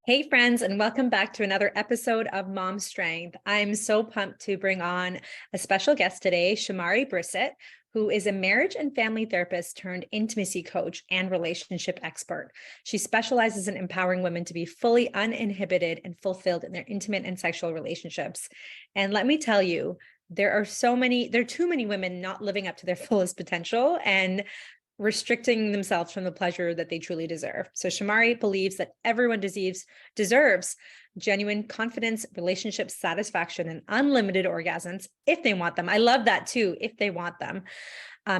Hey friends, and welcome back to another episode of Mom Strength. I'm so pumped to bring on a special guest today, Shamaree Brissett, who is a marriage and family therapist turned intimacy coach and relationship expert. She specializes in empowering women to be fully uninhibited and fulfilled in their intimate and sexual relationships. And let me tell you, there are too many women not living up to their fullest potential and restricting themselves from the pleasure that they truly deserve. So Shamaree believes that everyone deserves genuine confidence, relationship satisfaction, and unlimited orgasms if they want them. I love that too, if they want them.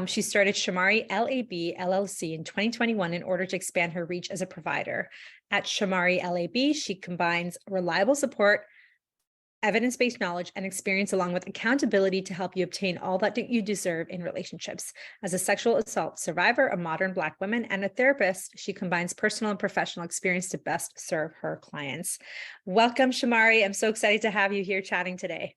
She started Shamaree LAB LLC in 2021 in order to expand her reach as a provider. At Shamaree LAB, she combines reliable support, evidence-based knowledge, and experience along with accountability to help you obtain all that you deserve in relationships. As a sexual assault survivor, a modern Black woman, and a therapist, she combines personal and professional experience to best serve her clients. Welcome, Shamaree. I'm so excited to have you here chatting today.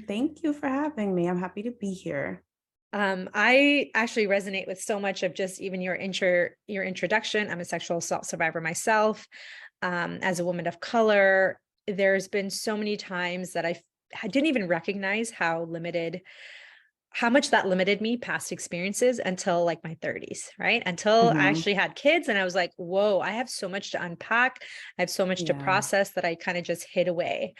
Thank you for having me. I'm happy to be here. I actually resonate with so much of just even your introduction. I'm a sexual assault survivor myself. As a woman of color, there's been so many times that I didn't even recognize how much that limited me past experiences until like my 30s, right? Until I actually had kids and I was like, whoa, I have so much to unpack. I have so much to process that I kind of just hid away.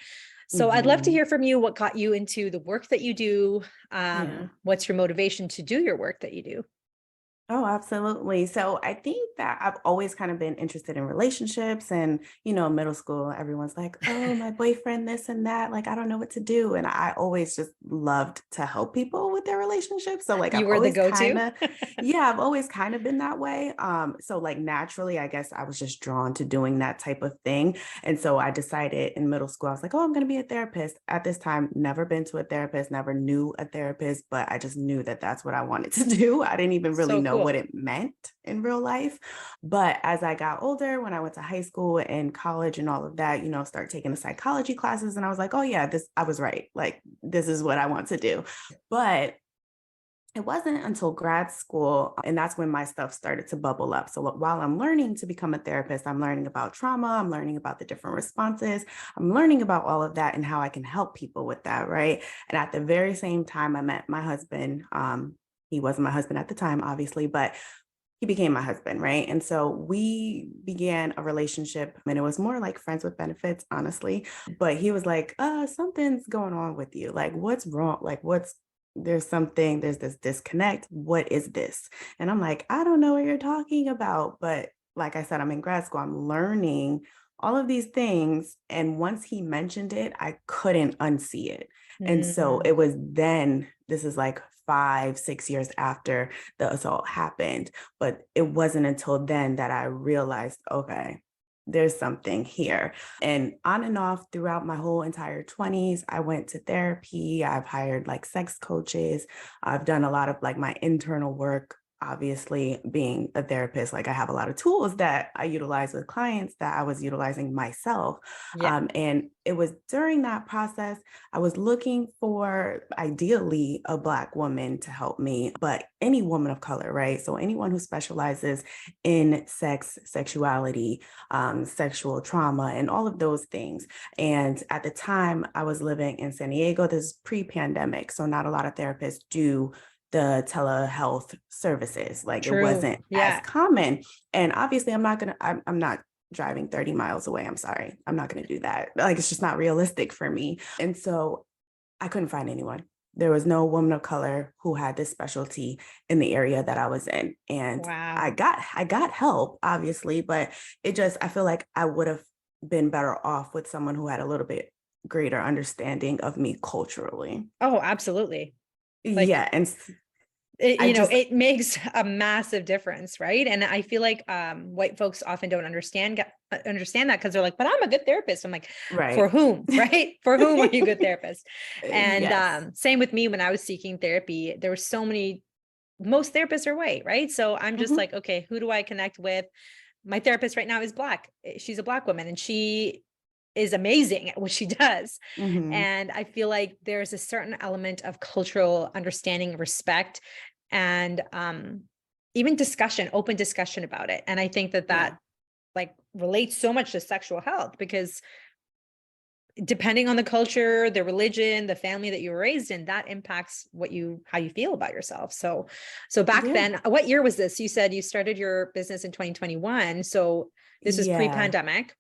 So I'd love to hear from you what got you into the work that you do. What's your motivation to do your work that you do? Oh, absolutely. So I think that I've always kind of been interested in relationships and, middle school, everyone's like, oh, my boyfriend, this and that. Like, I don't know what to do. And I always just loved to help people with their relationships. So like, You were the go-to? I've always kind of been that way. So like naturally, I guess I was just drawn to doing that type of thing. And so I decided in middle school, I was like, oh, I'm going to be a therapist. At this time, never been to a therapist, never knew a therapist, but I just knew that that's what I wanted to do. I didn't even really So know what cool. it meant in real life. But as I got older, when I went to high school and college and all of that, start taking the psychology classes. And I was like, oh yeah, I was right. Like, this is what I want to do. But it wasn't until grad school, and that's when my stuff started to bubble up. So while I'm learning to become a therapist, I'm learning about trauma, I'm learning about the different responses, I'm learning about all of that and how I can help people with that, right? And at the very same time, I met my husband. He wasn't my husband at the time, obviously, but he became my husband, right? And so we began a relationship, and it was more like friends with benefits, honestly. But he was like, something's going on with you. Like, what's wrong? Like, there's this disconnect. What is this? And I'm like, I don't know what you're talking about. But like I said, I'm in grad school, I'm learning all of these things. And once he mentioned it, I couldn't unsee it. And so it was then, this is like 5, 6 years after the assault happened. But it wasn't until then that I realized, okay, there's something here. And on and off throughout my whole entire 20s, I went to therapy. I've hired like sex coaches. I've done a lot of like my internal work. Obviously, being a therapist, like I have a lot of tools that I utilize with clients that I was utilizing myself. Yeah. And it was during that process, I was looking for ideally a Black woman to help me, but any woman of color, right? So anyone who specializes in sex, sexuality, sexual trauma, and all of those things. And at the time, I was living in San Diego. This is pre-pandemic, so not a lot of therapists do the telehealth services. Like it True. wasn't as Yeah. common. And obviously, I'm not driving 30 miles away. I'm sorry. I'm not going to do that. Like, it's just not realistic for me. And so I couldn't find anyone. There was no woman of color who had this specialty in the area that I was in. And Wow. I got help, obviously, but I feel like I would have been better off with someone who had a little bit greater understanding of me culturally. Oh, absolutely. Like Yeah. And it, I just, it makes a massive difference, right? And I feel like white folks often don't understand that because they're like, but I'm a good therapist. I'm like, for right. whom, right? For whom are you a good therapist? And Yes. same with me when I was seeking therapy. There were so many, most therapists are white, right? So I'm just Mhm. like, okay, who do I connect with? My therapist right now is Black. She's a Black woman and she is amazing at what she does. Mhm. And I feel like there's a certain element of cultural understanding, respect, and even discussion, open discussion about it. And I think that Yeah. like relates so much to sexual health, because depending on the culture, the religion, the family that you were raised in, that impacts how you feel about yourself. So back Yeah. then, what year was this? You said you started your business in 2021. So this was Yeah. pre-pandemic.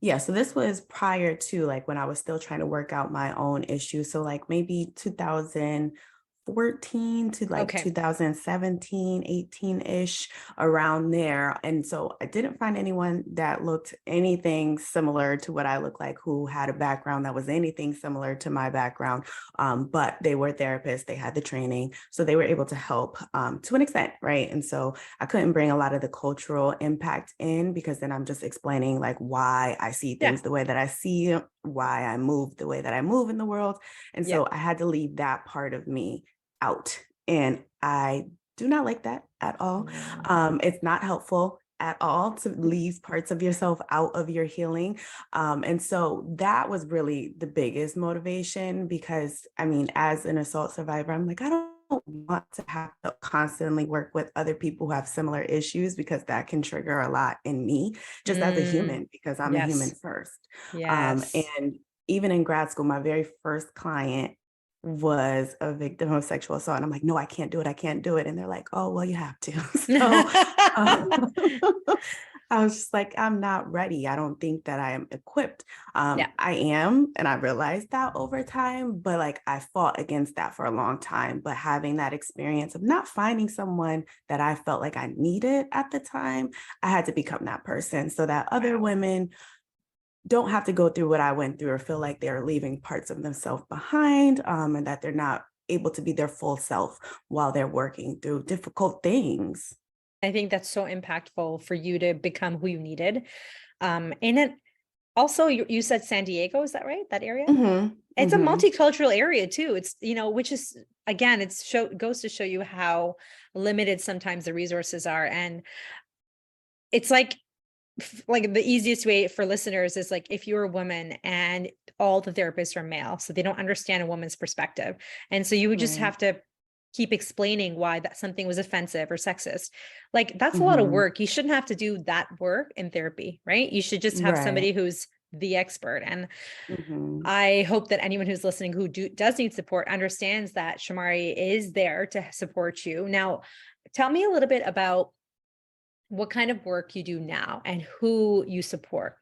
Yeah, so this was prior to like when I was still trying to work out my own issues. So like maybe 2014 to like Okay. 2017, 18-ish, around there. And so I didn't find anyone that looked anything similar to what I look like, who had a background that was anything similar to my background. But they were therapists, they had the training, so they were able to help to an extent, right? And so I couldn't bring a lot of the cultural impact in, because then I'm just explaining like why I see Yeah. things the way that I see, why I move the way that I move in the world. And Yeah. so I had to leave that part of me out. And I do not like that at all. No. It's not helpful at all to leave parts of yourself out of your healing. And so that was really the biggest motivation, because I mean, as an assault survivor, I'm like, I don't want to have to constantly work with other people who have similar issues, because that can trigger a lot in me just as a Mm, human, because I'm a human yes. first. Yes. And even in grad school, my very first client was a victim of sexual assault. And I'm like, no, I can't do it. I can't do it. And they're like, oh, well, you have to. So uh, I was just like, I'm not ready. I don't think that I am equipped. Yeah. I am. And I realized that over time, but like I fought against that for a long time. But having that experience of not finding someone that I felt like I needed at the time, I had to become that person so that other Wow. women don't have to go through what I went through, or feel like they're leaving parts of themselves behind, and that they're not able to be their full self while they're working through difficult things. I think that's so impactful for you to become who you needed. And then also you said San Diego, is that right? That area? Mm-hmm. It's a Mm-hmm. multicultural area too. It's, which is, again, goes to show you how limited sometimes the resources are. And it's like the easiest way for listeners is like, if you're a woman and all the therapists are male, so they don't understand a woman's perspective. And so you would just Right. have to keep explaining why that something was offensive or sexist. Like, that's a lot of Mm-hmm. work. You shouldn't have to do that work in therapy, right? You should just have Right. somebody who's the expert. And Mm-hmm. I hope that anyone who's listening who does need support understands that Shamaree is there to support you. Now, tell me a little bit about what kind of work you do now and who you support.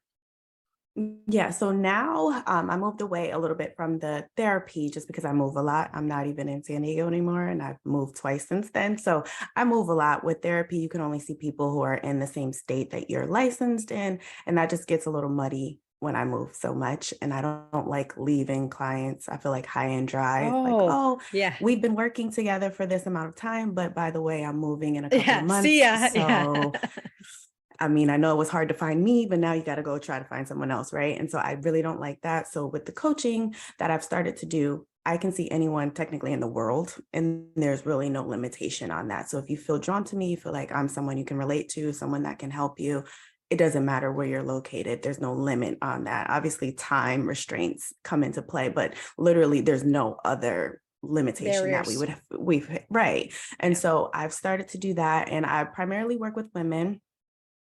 Yeah, so now I moved away a little bit from the therapy just because I move a lot. I'm not even in San Diego anymore, and I've moved twice since then. So I move a lot. With therapy, you can only see people who are in the same state that you're licensed in, and that just gets a little muddy when I move so much. And I don't like leaving clients, I feel like, high and dry. It's like, Oh, oh, yeah. we've been working together for this amount of time, but by the way, I'm moving in a couple of Yeah. See months. ya. Yeah. So I mean, I know it was hard to find me, but now you got to go try to find someone else, right? And so I really don't like that. So with the coaching that I've started to do, I can see anyone technically in the world, and there's really no limitation on that. So if you feel drawn to me, you feel like I'm someone you can relate to, someone that can help you, it doesn't matter where you're located. There's no limit on that. Obviously, time restraints come into play, but literally there's no other limitation that Barriers. we've right. And Yeah. so I've started to do that, and I primarily work with women,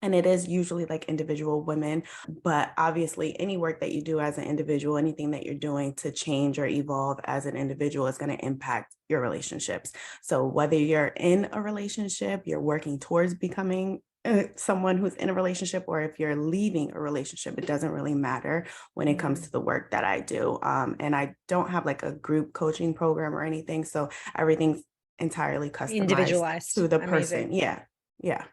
and it is usually like individual women, but obviously any work that you do as an individual, anything that you're doing to change or evolve as an individual is going to impact your relationships. So whether you're in a relationship, you're working towards becoming someone who's in a relationship, or if you're leaving a relationship, it doesn't really matter when it comes Mm. to the work that I do. And I don't have like a group coaching program or anything. So everything's entirely customized Individualized. to the Amazing. person. Yeah. Yeah.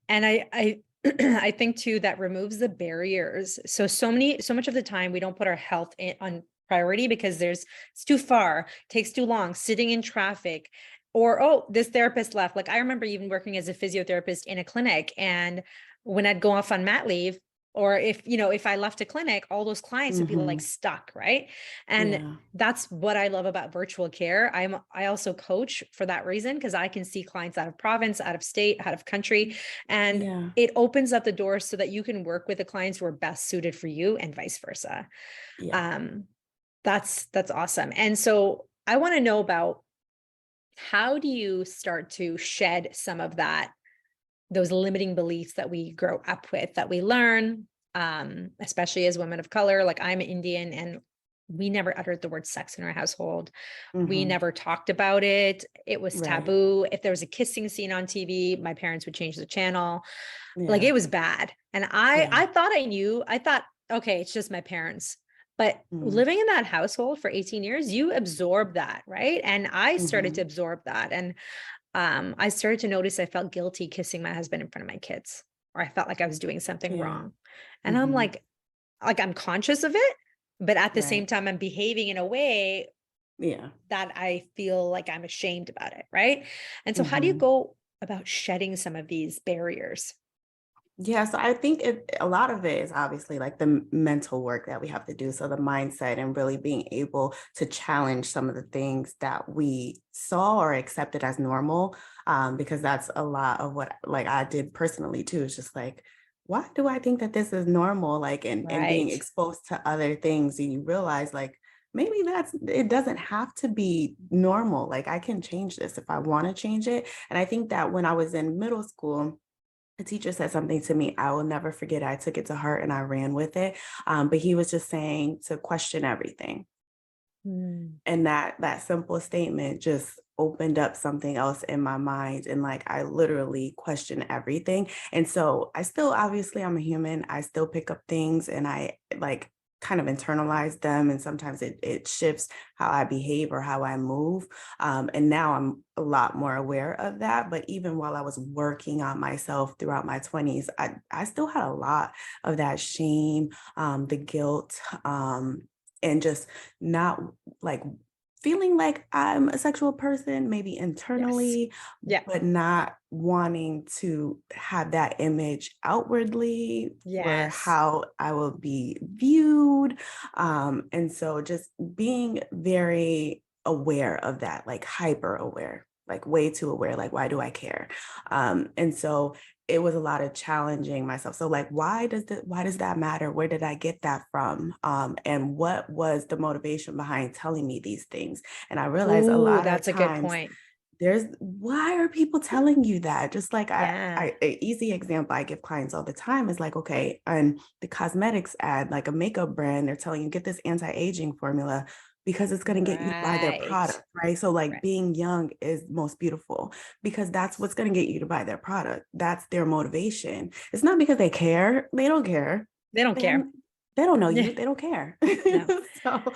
And I I think too that removes the barriers. So much of the time we don't put our health on priority because it's too far, takes too long, sitting in traffic, or oh, this therapist left. Like, I remember even working as a physiotherapist in a clinic, and when I'd go off on mat leave, or if I left a clinic, all those clients would be like Hmm. stuck, right? And Yeah. that's what I love about virtual care. I also coach for that reason, because I can see clients out of province, out of state, out of country, and Yeah. it opens up the doors so that you can work with the clients who are best suited for you and vice versa. Yeah. Um, that's awesome. And so I want to know about, how do you start to shed some of that those limiting beliefs that we grow up with, that we learn, especially as women of color. Like, I'm Indian, and we never uttered the word sex in our household. We Mm-hmm. never talked about it. It was Right. taboo. If there was a kissing scene on TV, my parents would change the channel. Like, Yeah. it was bad. And I Yeah. thought I knew. I thought, okay, it's just my parents. But Mm-hmm. living in that household for 18 years, you absorb that, right? And I started to absorb that. And I started to notice I felt guilty kissing my husband in front of my kids, or I felt like I was doing something Yeah. wrong. And I'm Mm-hmm. like I'm conscious of it, but at the same Right. time, I'm behaving in a way Yeah. that I feel like I'm ashamed about it, right? And so how do you Mm-hmm. go about shedding some of these barriers? Yeah, so I think a lot of it is obviously like the mental work that we have to do. So the mindset and really being able to challenge some of the things that we saw or accepted as normal, because that's a lot of what like I did personally too. It's just like, why do I think that this is normal? Like, and being Right. exposed to other things, and you realize like maybe it doesn't have to be normal. Like I can change this if I want to change it. And I think that when I was in middle school, a teacher said something to me I will never forget. I took it to heart and I ran with it. But he was just saying to question everything. Mm. And that simple statement just opened up something else in my mind. And like I literally question everything. And so I still, obviously I'm a human. I still pick up things and I like kind of internalize them. And sometimes it shifts how I behave or how I move. And now I'm a lot more aware of that. But even while I was working on myself throughout my 20s, I still had a lot of that shame, the guilt, and just not like feeling like I'm a sexual person, maybe Yes. internally, Yeah. but not wanting to have that image outwardly for Yes. how I will be viewed. And so just being very aware of that, like hyper aware, like way too aware, like why do I care? And so it was a lot of challenging myself. So like, why does that matter? Where did I get that from? And what was the motivation behind telling me these things? And I realized a Ooh, lot of that's a good times point. why are people telling you that? Just like Yeah. a easy example I give clients all the time is like, okay, on the cosmetics ad, like a makeup brand, they're telling you get this anti-aging formula because it's going to get you to buy their Right. product, right? So like Right. being young is most beautiful because that's what's going to get you to buy their product. That's their motivation. It's not because they care. They don't care. They don't They have, care. they don't know Yeah. you. They don't care. No. so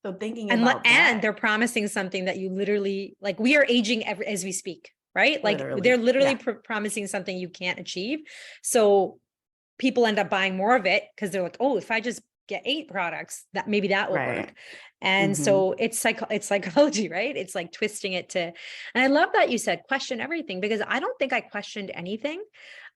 so thinking And about and that, they're promising something that you literally, like, we are aging as we speak, right? Like, they're literally, literally yeah. promising something you can't achieve. So people end up buying more of it because they're like, oh, if I just get 8 products, that maybe that will work. Right. And Mm-hmm. so it's psychology, right? It's like twisting it to, and I love that you said question everything, because I don't think I questioned anything.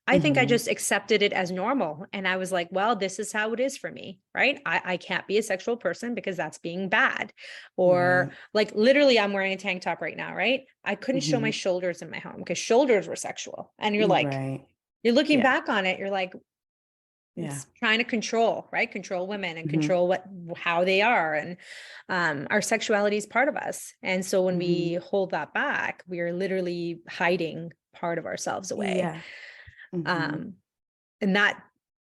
I think I Mm-hmm. just accepted it as normal. And I was like, well, this is how it is for me, right? I can't be a sexual person because that's being bad. Or Right. like, literally, I'm wearing a tank top right now, right? I couldn't show my Mm-hmm. shoulders in my home because shoulders were sexual. And Right. you're looking Yeah. back on it, you're like, Yeah. it's trying to control, right? Control women and Mm-hmm. control how they are. And our sexuality is part of us. And so when Mm-hmm. we hold that back, we are literally hiding part of ourselves away. Yeah. Mm-hmm. Um, and that,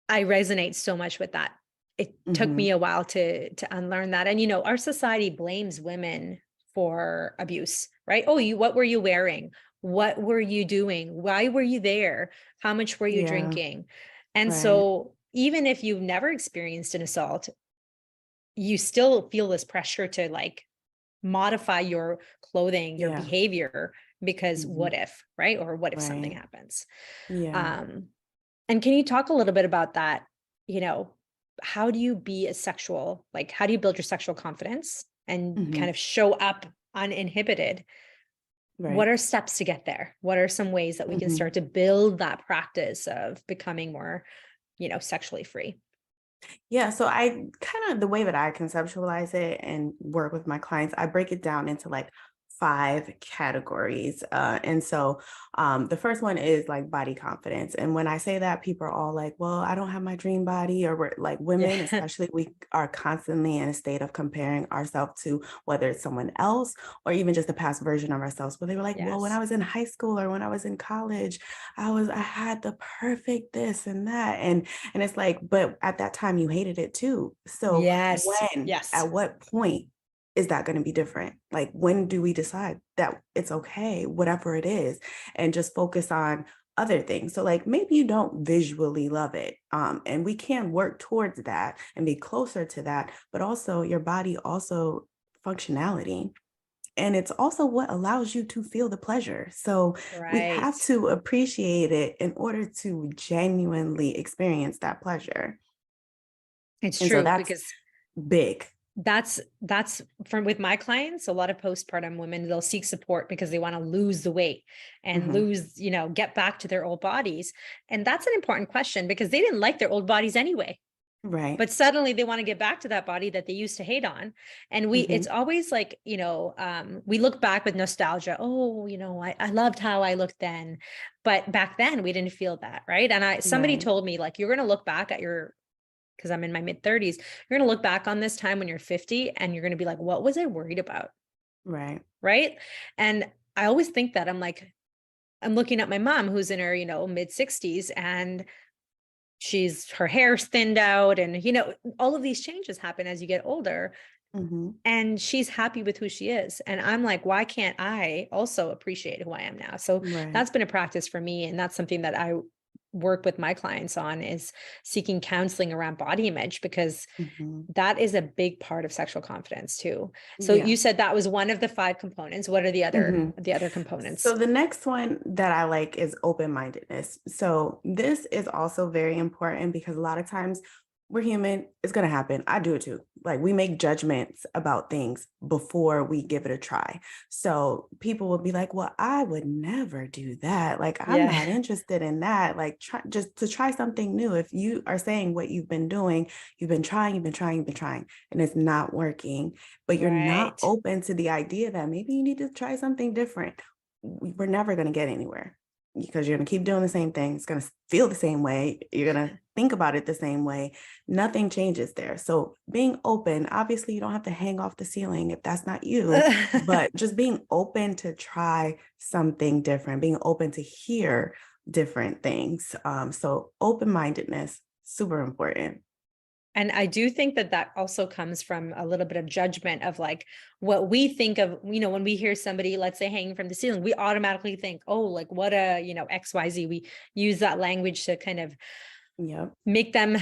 I resonate so much with that. It took Mm-hmm. me a while to unlearn that. And our society blames women for abuse, right? Oh, what were you wearing? What were you doing? Why were you there? How much were you Yeah. drinking? And Right. so even if you've never experienced an assault, you still feel this pressure to like modify your clothing, your Yeah. behavior, because Mm-hmm. what if, right? Or what if something Right. happens? Yeah. Um, and can you talk a little bit about that? You know, how do you be a sexual, like, how do you build your sexual confidence and Mm-hmm. kind of show up uninhibited? What Right. are steps to get there? What are some ways that we can Mm-hmm. start to build that practice of becoming more, sexually free? Yeah, so the way that I conceptualize it and work with my clients, I break it down into like 5 categories. And so the first one is like body confidence. And when I say that, people are all like, well, I don't have my dream body, or we're like women, Yeah. especially, we are constantly in a state of comparing ourselves to whether it's someone else or even just the past version of ourselves. But they were like, well, when I Yes. was in high school or when I was in college, I had the perfect this and that. And it's like, but at that time you hated it too. So Yes. when, Yes. at what point is that going to be different? Like, when do we decide that it's okay, whatever it is, and just focus on other things? So like, maybe you don't visually love it. And we can work towards that and be closer to that, but also your body also functionality. And it's also what allows you to feel the pleasure. So we Right. have to appreciate it in order to genuinely experience that pleasure. It's And so true that's because big. that's from with my clients, a lot of postpartum women, they'll seek support because they want to lose the weight and Mhm. lose, get back to their old bodies. And that's an important question because they didn't like their old bodies anyway. Right. But suddenly they want to get back to that body that they used to hate on. And it's Mhm. always like, we look back with nostalgia. Oh, I loved how I looked then. But back then we didn't feel that. Right. And somebody Right. told me, like, you're going to look back at because I'm in my mid 30s, you're going to look back on this time when you're 50 and you're going to be like, what was I worried about? Right. Right. And I always think that I'm looking at my mom who's in her, mid 60s, and her hair's thinned out, and all of these changes happen as you get older, Mhm. and she's happy with who she is, and I'm like, why can't I also appreciate who I am now? So Right. that's been a practice for me, and that's something that I work with my clients on, is seeking counseling around body image, because Mhm. that is a big part of sexual confidence too. So Yeah. you said that was one of the 5 components. What are the other Mhm. components? So the next one that I like is open-mindedness. So this is also very important because a lot of times we're human, it's going to happen. I do it too. Like, we make judgments about things before we give it a try. So people will be like, well, I would never do that. Like, I'm Yeah. not interested in that. Like, just to try something new. If you are saying what you've been doing, you've been trying, and it's not working, but you're not Right. open to the idea that maybe you need to try something different, we're never going to get anywhere, because you're going to keep doing the same thing. It's going to feel the same way. You're going to think about it the same way. Nothing changes there. So being open, obviously you don't have to hang off the ceiling if that's not you, but just being open to try something different, being open to hear different things. So open-mindedness, super important. And I do think that that also comes from a little bit of judgment of, like, what we think of, when we hear somebody, let's say, hanging from the ceiling, we automatically think, oh, like, what a, XYZ. We use that language to kind of Yep. make them,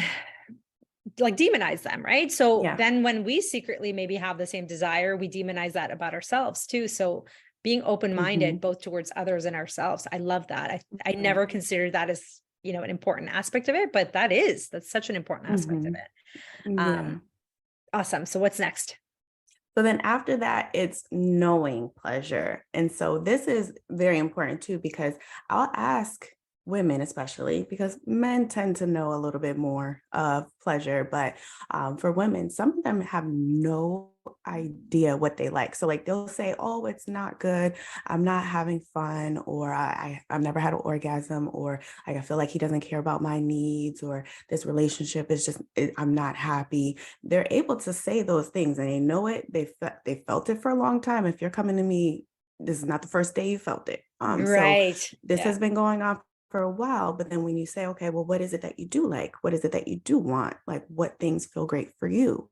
like, demonize them. Right. So Yeah. then when we secretly maybe have the same desire, we demonize that about ourselves too. So being open-minded Hmm. both towards others and ourselves. I love that. I Right. never considered that as, an important aspect of it, but that's such an important aspect of Hmm. it. Yeah. Awesome. So what's next? So then after that, it's knowing pleasure. And so this is very important too, because I'll ask women, especially because men tend to know a little bit more of pleasure, but for women, some of them have no idea what they like. So like, they'll say, oh, it's not good, I'm not having fun, or I've never had an orgasm, or like, I feel like he doesn't care about my needs, or this relationship is just, I'm not happy. They're able to say those things and they know it. They felt it for a long time. If you're coming to me, this is not the first day you felt it. So Right. this Yeah. has been going on for a while. But then when you say, okay, well, what is it that you do like? What is it that you do want? Like, what things feel great for you?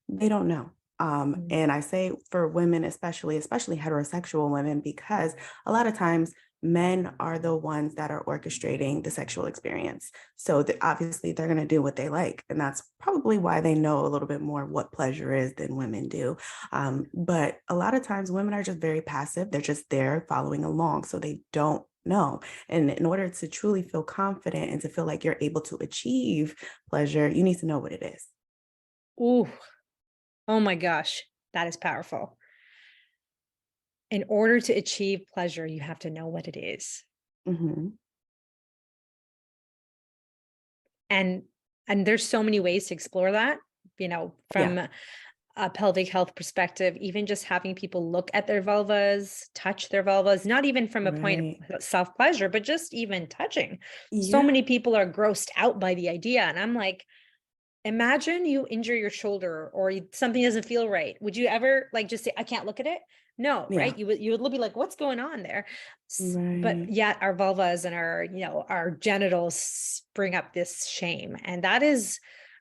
They don't know. Mm. And I say for women, especially heterosexual women, because a lot of times men are the ones that are orchestrating the sexual experience. So obviously they're going to do what they like. And that's probably why they know a little bit more what pleasure is than women do. But a lot of times women are just very passive. They're just there following along. So they don't know. And in order to truly feel confident and to feel like you're able to achieve pleasure, you need to know what it is. Ooh. Oh my gosh. That is powerful. In order to achieve pleasure, you have to know what it is. Mhm. And there's so many ways to explore that, Yeah. from a pelvic health perspective, even just having people look at their vulvas, touch their vulvas, not even from a point Right. of self-pleasure, but just even touching. So Yeah. many people are grossed out by the idea. And I'm like, imagine you injure your shoulder or something doesn't feel right. Would you ever like just say, I can't look at it? No, Yeah. right? You would be like, what's going on there? But Right. yet our vulvas and our genitals bring up this shame. And that is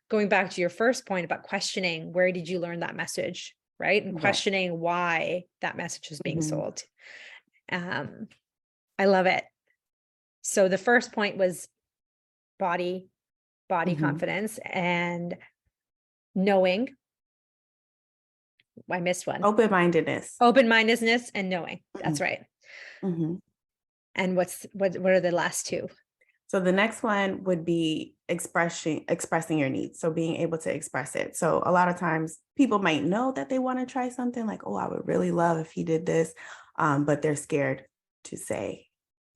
going back to your first point about questioning, where did you learn that message? Right. And Right. questioning why that message is being Mhm. sold. Um, I love it. So the first point was body, body Mhm. confidence and knowing. I missed one. Open-mindedness. Open-mindedness and knowing. That's Mhm. right. Mhm. And what are the last two? So the next one would be expressing your needs. So being able to express it. So a lot of times people might know that they want to try something like, oh, I would really love if he did this, but they're scared to say,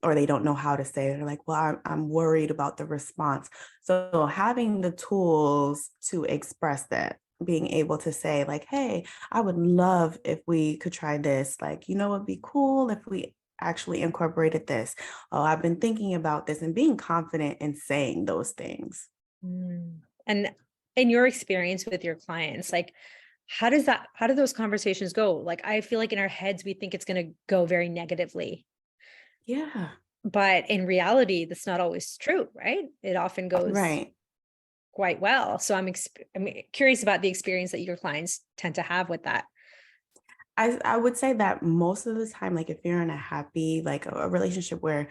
or they don't know how to say it. They're like, well, I'm worried about the response. So having the tools to express that, being able to say like, hey, I would love if we could try this. Like, it'd be cool if we actually incorporated this. Oh, I've been thinking about this, and being confident in saying those things. Mm. And in your experience with your clients, like how do those conversations go? Like I feel like in our heads we think it's going to go very negatively, Yeah. but in reality that's not always true, right? It often goes Right. quite well. So I'm curious about the experience that your clients tend to have with that. I would say that most of the time, like if you're in a happy, like a relationship where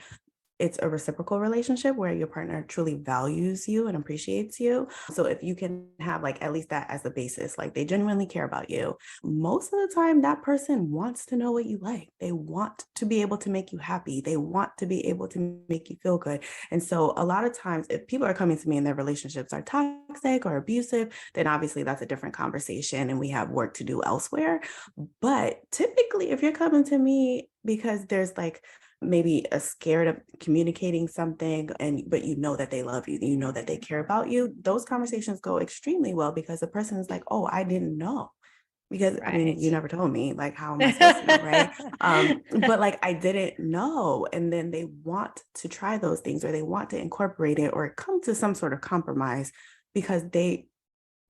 it's a reciprocal relationship where your partner truly values you and appreciates you. So if you can have like at least that as the basis, like they genuinely care about you, most of the time that person wants to know what you like. They want to be able to make you happy. They want to be able to make you feel good. And so a lot of times if people are coming to me and their relationships are toxic or abusive, then obviously that's a different conversation and we have work to do elsewhere. But typically if you're coming to me because there's like maybe a scared of communicating something but you know that they love you, you know that they care about you, those conversations go extremely well because the person is like, oh, I didn't know, because I mean you Right. never told me, like how am I supposed to know, right? But like I didn't know, and then they want to try those things or they want to incorporate it or come to some sort of compromise because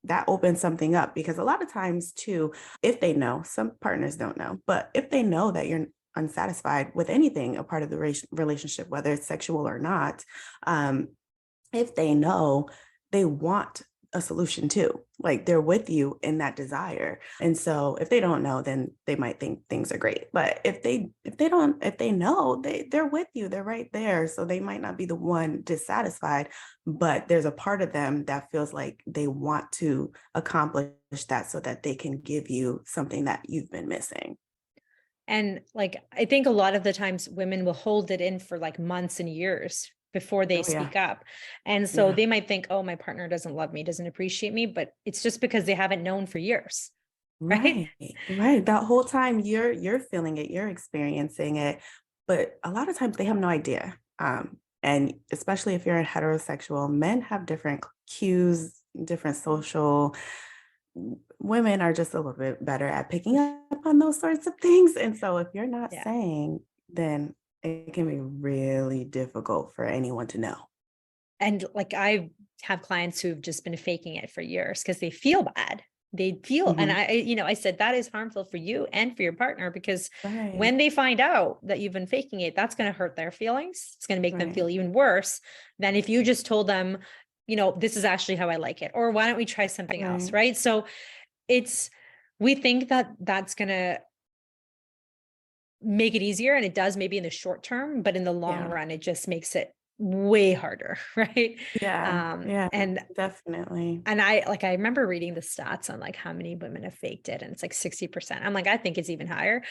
that opens something up. Because a lot of times too, if they know, some partners don't know, but if they know that you're unsatisfied with anything a part of the relationship, whether it's sexual or not, um, if they know, they want a solution too. Like they're with you in that desire. And so if they don't know, then they might think things are great. But if they know, they're with you, they're right there. So they might not be the one dissatisfied, but there's a part of them that feels like they want to accomplish that so that they can give you something that you've been missing. And like, I think a lot of the times women will hold it in for like months and years before they Oh yeah. speak up. And so Yeah. they might think, oh, my partner doesn't love me, doesn't appreciate me, but it's just because they haven't known for years. Right. Right, right. That whole time you're feeling it, you're experiencing it, but a lot of times they have no idea. And especially if you're a heterosexual, men have different cues, different social. Women are just a little bit better at picking up on those sorts of things. And so if you're not Yeah. saying, then it can be really difficult for anyone to know. And like I have clients who've just been faking it for years because they feel bad. They feel, and Mhm. I said that is harmful for you and for your partner because Right, when they find out that you've been faking it, that's going to hurt their feelings. It's going to make them right. feel even worse than if you just told them, this is actually how I like it, or why don't we try something else, Right. right? So it's, we think that that's going to make it easier, and it does maybe in the short term, but in the long Yeah. run, it just makes it way harder, right? Yeah. Yeah. And Definitely. I remember reading the stats on like how many women have faked it, and it's like 60%. I'm like, I think it's even higher.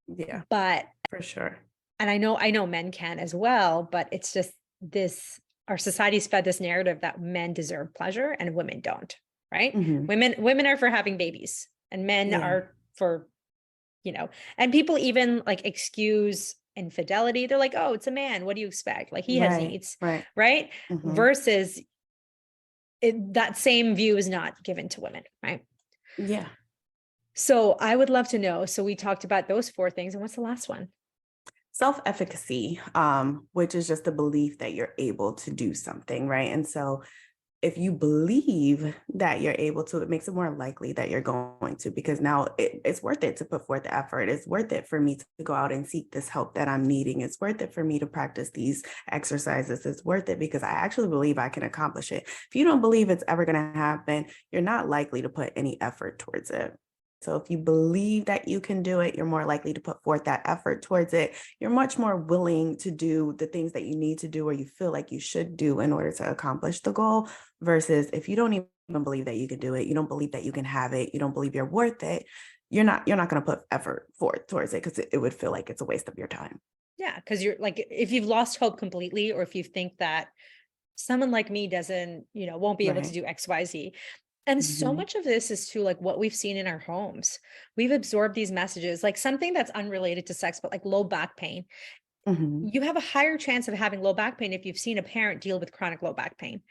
Yeah, But for sure. and I know men can as well, but it's just this, our society's fed this narrative that men deserve pleasure and women don't, right? Mhm. Women are for having babies and men Yeah. are for, and people even like excuse infidelity. They're like, oh, it's a man. What do you expect? Like he has Right, needs, right. right? Mhm. Versus that same view is not given to women, right? Yeah. So I would love to know. So we talked about those four things. And what's the last one? Self-efficacy, which is just the belief that you're able to do something, right? And so if you believe that you're able to, it makes it more likely that you're going to, because now it's worth it to put forth the effort. It's worth it for me to go out and seek this help that I'm needing. It's worth it for me to practice these exercises. It's worth it because I actually believe I can accomplish it. If you don't believe it's ever going to happen, you're not likely to put any effort towards it. So if you believe that you can do it, you're more likely to put forth that effort towards it. You're much more willing to do the things that you need to do or you feel like you should do in order to accomplish the goal. Versus if you don't even believe that you can do it, you don't believe that you can have it, you don't believe you're worth it, you're not going to put effort forth towards it because it would feel like it's a waste of your time. Yeah. Cause you're like, if you've lost hope completely, or if you think that someone like me doesn't, won't be able to Right. do XYZ. And so Hmm. much of this is too, like what we've seen in our homes. We've absorbed these messages, like something that's unrelated to sex, but like low back pain. Hmm. You have a higher chance of having low back pain if you've seen a parent deal with chronic low back pain.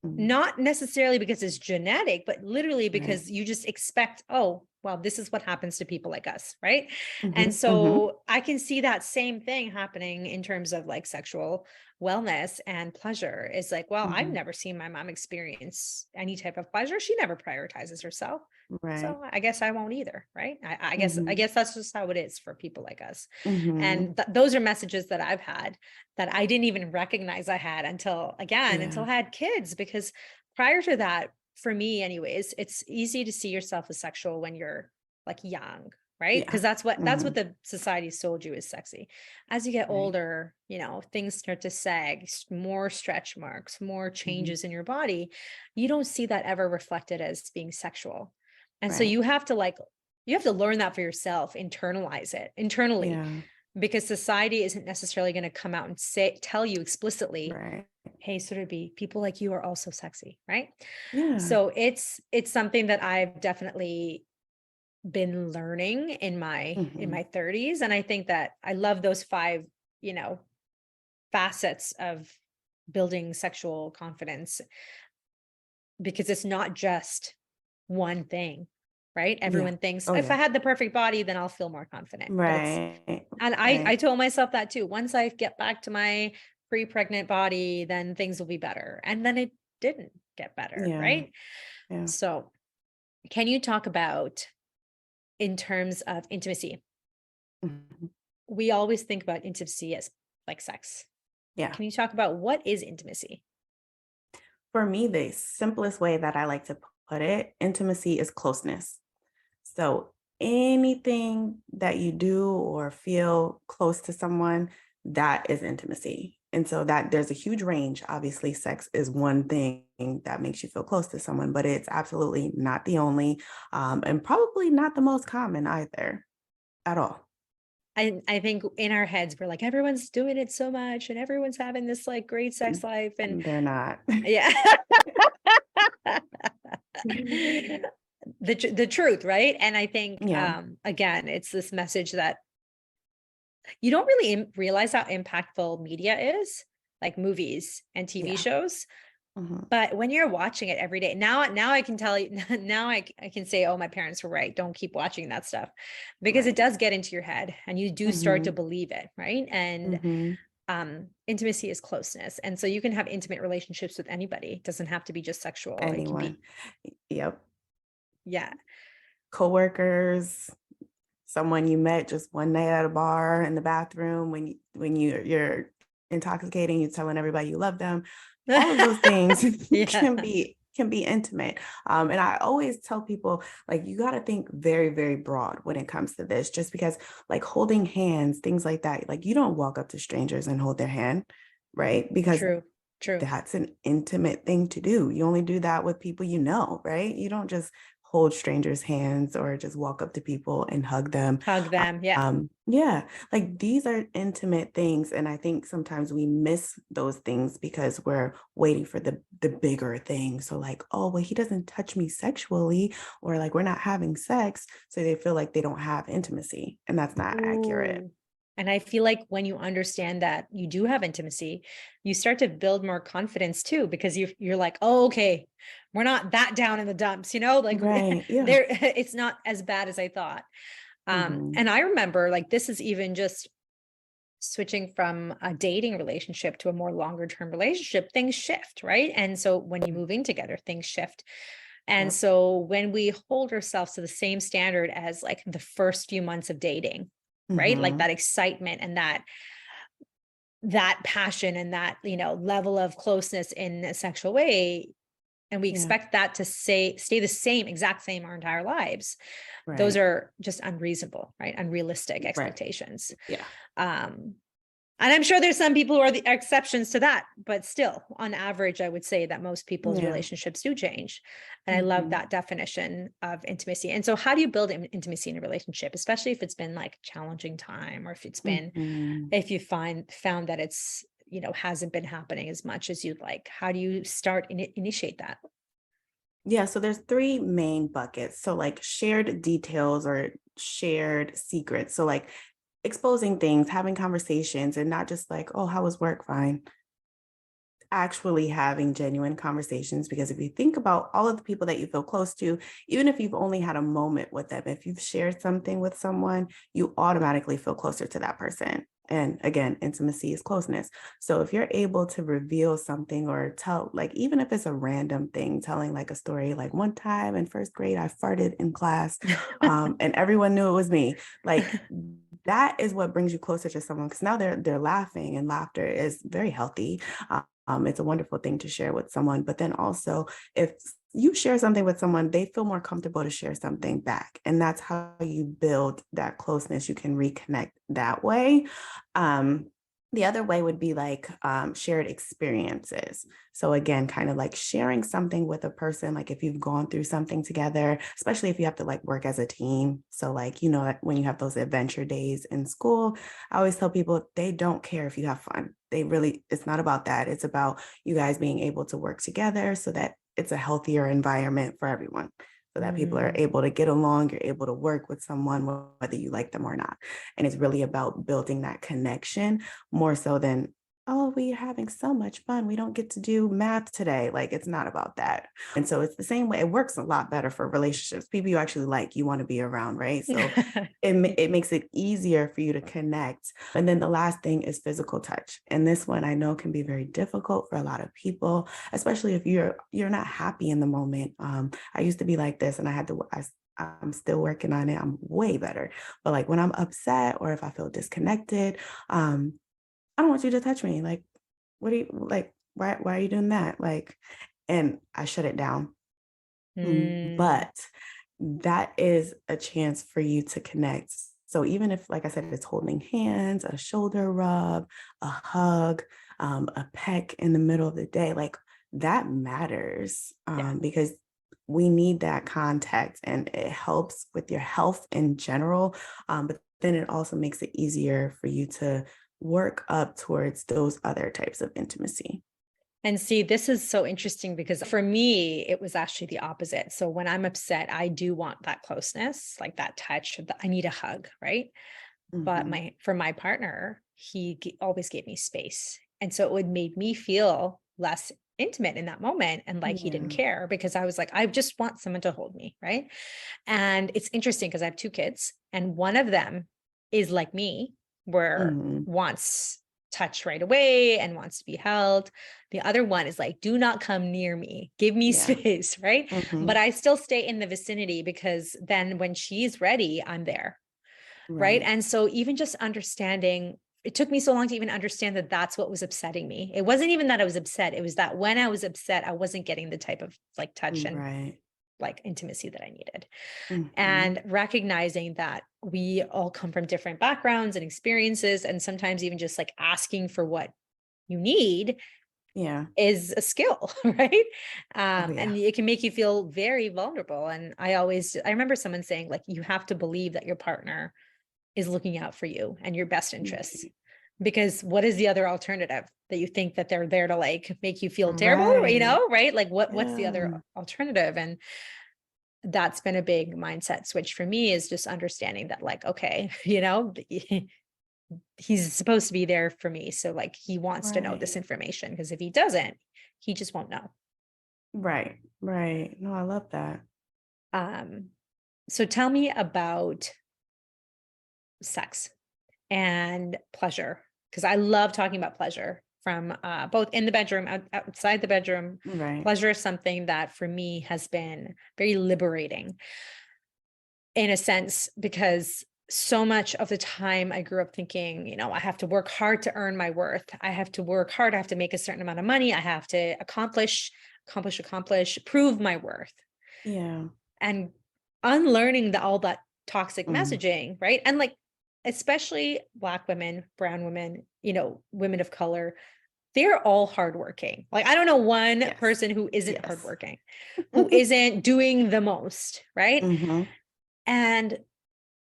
Hmm. Not necessarily because it's genetic, but literally Right. because you just expect, oh, well, this is what happens to people like us, right? And Hmm. Hmm. so I can see that same thing happening in terms of like sexual wellness and pleasure. It's like, well, I've Hmm. never seen my mom experience any type of pleasure. She never prioritizes herself. Right. So I guess I won't either, right? I Hmm. guess that's just how it is for people like us. Hmm. And those are messages that I've had that I didn't even recognize I had until Yeah. I had kids. Because prior to that, for me anyways, it's easy to see yourself as sexual when you're like young, right? Because Yeah. that's what Hmm. the society sold you is sexy. As you get Right. older, things start to sag, more stretch marks, more Hmm. changes in your body. You don't see that ever reflected as being sexual. And so Right. you have to learn that for yourself, internalize it internally, Yeah. because society isn't necessarily going to come out and tell you explicitly, Right. hey, Surabhi, people like you are also sexy, right? Yeah. So it's something that I've definitely been learning in my Hmm. 30s. And I think that I love those five, you know, facets of building sexual confidence, because it's not just one thing, right? Yeah. Everyone thinks Oh if I yeah. had the perfect body, then I'll feel more confident. But it's Right. and I Right. told myself that too. Once I get back to my pre-pregnant body, then things will be better. And then it didn't get better, Yeah. right? Yeah. So, can you talk about in terms of intimacy? Mhm. We always think about intimacy as like sex. Yeah. Can you talk about what is intimacy? For me, the simplest way that I like to put it, intimacy is closeness. So anything that you do or feel close to someone, that is intimacy. And so that there's a huge range. Obviously, sex is one thing that makes you feel close to someone, but it's absolutely not the only, and probably not the most common either at all. I think in our heads we're like everyone's doing it so much and everyone's having this like great sex life and They're not. yeah. The truth, right? And I think Yeah. again, it's this message that you don't really realize how impactful media is, like movies and TV Yeah. shows. Mhm. But when you're watching it every day, now I can tell you, now I can say, oh, my parents were right. Don't keep watching that stuff, because it Right. does get into your head and you do start to Mhm. believe it, right? And Mhm. intimacy is closeness. And so you can have intimate relationships with anybody. It doesn't have to be just sexual. It can Anyone. be, Yep. yeah. Coworkers, someone you met just one night at a bar in the bathroom when you're intoxicating, you're telling everybody you love them. All of those things Yeah. can be intimate. And I always tell people, like, you got to think very, very broad when it comes to this, just because, like, holding hands, things like that, like, you don't walk up to strangers and hold their hand, right? Because True. True. that's an intimate thing to do. You only do that with people you know, right? You don't just hold strangers' hands or just walk up to people and hug them. Hug them. Yeah. Yeah, like these are intimate things. And I think sometimes we miss those things because we're waiting for the bigger thing. So like, oh, well, he doesn't touch me sexually, or like we're not having sex. So they feel like they don't have intimacy. And that's not accurate. Ooh. And I feel like when you understand that you do have intimacy, you start to build more confidence too, because you're like, oh, okay, we're not that down in the dumps, like Right. Yeah. there, it's not as bad as I thought. Hmm. And I remember, like, this is even just switching from a dating relationship to a more longer term relationship, things shift, right? And so when you move in together, things shift. And Yep. so when we hold ourselves to the same standard as like the first few months of dating, right? Like Hmm. that excitement and that passion and that, level of closeness in a sexual way, and we Yeah. expect that to stay the same, exact same our entire lives, those Right. are just unreasonable, right? Unrealistic Right. expectations. Yeah. Um, and I'm sure there's some people who are the exceptions to that, but still, on average, I would say that most people's Yeah. relationships do change. And I love Hmm. that definition of intimacy. And so, how do you build intimacy in a relationship, especially if it's been like a challenging time, or if it's been, Hmm. if you found that it's, hasn't been happening as much as you'd like? How do you start initiate that? Yeah, so there's three main buckets. So like shared details or shared secrets. So like exposing things, having conversations, and not just like, oh, how was work? Fine. Actually having genuine conversations, because if you think about all of the people that you feel close to, even if you've only had a moment with them, if you've shared something with someone, you automatically feel closer to that person. And again, intimacy is closeness. So if you're able to reveal something or tell, like, even if it's a random thing, telling like a story, like one time in first grade, I farted in class, and everyone knew it was me. Like, that is what brings you closer to someone, because now they're laughing, and laughter is very healthy. It's a wonderful thing to share with someone. But then also, if you share something with someone, they feel more comfortable to share something back. And that's how you build that closeness. You can reconnect that way. Um, the other way would be like shared experiences. So again, kind of like sharing something with a person, like if you've gone through something together, especially if you have to like work as a team. So like, when you have those adventure days in school, I always tell people they don't care if you have fun. It's not about that. It's about you guys being able to work together so that it's a healthier environment for everyone, so that people are Mm. able to get along, you're able to work with someone, whether you like them or not. And it's really about building that connection more so than, oh, we're having so much fun, we don't get to do math today. Like, it's not about that. And so it's the same way. It works a lot better for relationships, people you actually like, you want to be around, right? So it makes it easier for you to connect. And then the last thing is physical touch. And this one I know can be very difficult for a lot of people, especially if you're not happy in the moment. I used to be like this, and I'm still working on it. I'm way better. But like when I'm upset or if I feel disconnected, I don't want you to touch me. Like, what do you like? Why are you doing that? Like, and I shut it down. Mm. But that is a chance for you to connect. So even if, like I said, it's holding hands, a shoulder rub, a hug, a peck in the middle of the day, like that matters, Yeah. because we need that contact, and it helps with your health in general. But then it also makes it easier for you to work up towards those other types of intimacy. And see, this is so interesting because for me, it was actually the opposite. So when I'm upset, I do want that closeness, like that touch. I need a hug, right? But Hmm. for my partner, he always gave me space. And so it would make me feel less intimate in that moment, and like he didn't Yeah. care, because I was like, I just want someone to hold me, right? And it's interesting because I have two kids, and one of them is like me, where Hmm. wants touch right away and wants to be held. The other one is like, do not come near me, give me Yeah. space, right? Hmm. But I still stay in the vicinity, because then when she's ready, I'm there, right? Right. And so even just understanding, it took me so long to even understand that that's what was upsetting me. It wasn't even that I was upset, it was that when I was upset, I wasn't getting the type of like touch and Right. like intimacy that I needed. Hmm. And recognizing that we all come from different backgrounds and experiences, and sometimes even just like asking for what you need Yeah. is a skill, right? Oh, And yeah. it can make you feel very vulnerable. And I remember someone saying, like, you have to believe that your partner is looking out for you and your best interests. Because what is the other alternative? That you think that they're there to like make you feel terrible, Right. right? Like what's the other Yeah. alternative? And that's been a big mindset switch for me, is just understanding that, like, okay, he's supposed to be there for me. So like he wants to know this Right. information, because if he doesn't, he just won't know. Right. Right. No, I love that. Um, so tell me about sex and pleasure, because I love talking about pleasure from both in the bedroom, outside the bedroom. Right. Pleasure is something that for me has been very liberating in a sense, because so much of the time I grew up thinking, I have to work hard to earn my worth. I have to work hard. I have to make a certain amount of money. I have to accomplish, prove my worth. Yeah. And unlearning all that toxic Mm. messaging, right? And like, especially Black women, brown women, women of color, they're all hardworking. Like, I don't know one Yes. person who isn't Yes. hardworking, who isn't doing the most, right? Mm-hmm. And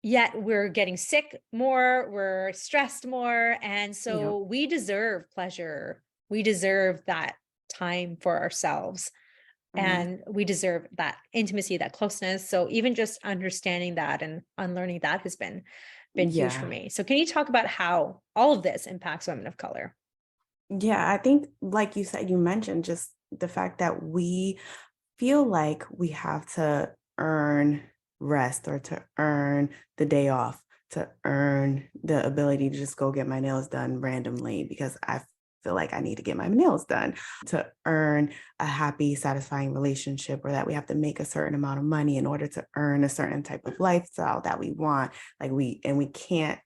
yet we're getting sick more, we're stressed more. And Yep. so we deserve pleasure. We deserve that time for ourselves. Right. And we deserve that intimacy, that closeness. So even just understanding that and unlearning that has been huge for Yeah. me. So can you talk about how all of this impacts women of color? Yeah. I think, like you said, you mentioned just the fact that we feel like we have to earn rest or to earn the day off, to earn the ability to just go get my nails done randomly because I feel like I need to get my nails done, to earn a happy, satisfying relationship, or that we have to make a certain amount of money in order to earn a certain type of lifestyle that we want. We can't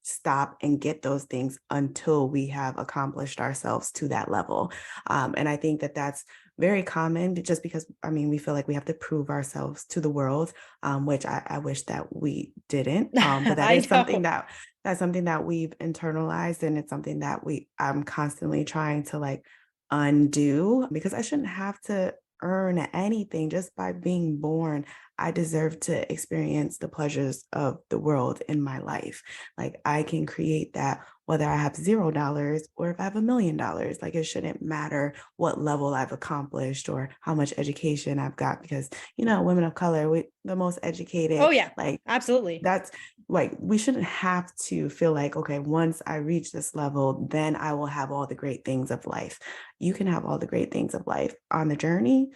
stop and get those things until we have accomplished ourselves to that level. And I think that that's very common just because, I mean, we feel like we have to prove ourselves to the world, which I wish that we didn't. But that I is something know. that's something that we've internalized, and it's something that I'm constantly trying to like undo, because I shouldn't have to earn anything just by being born. I deserve to experience the pleasures of the world in my life. Like I can create that whether I have $0 or if I have $1,000,000. Like it shouldn't matter what level I've accomplished or how much education I've got, because women of color, we the most Oh educated. yeah, Like absolutely. that's like we shouldn't have to feel like, okay, once I reach this level, then I will have all the great things of life. You can have all the great things of life on the journey,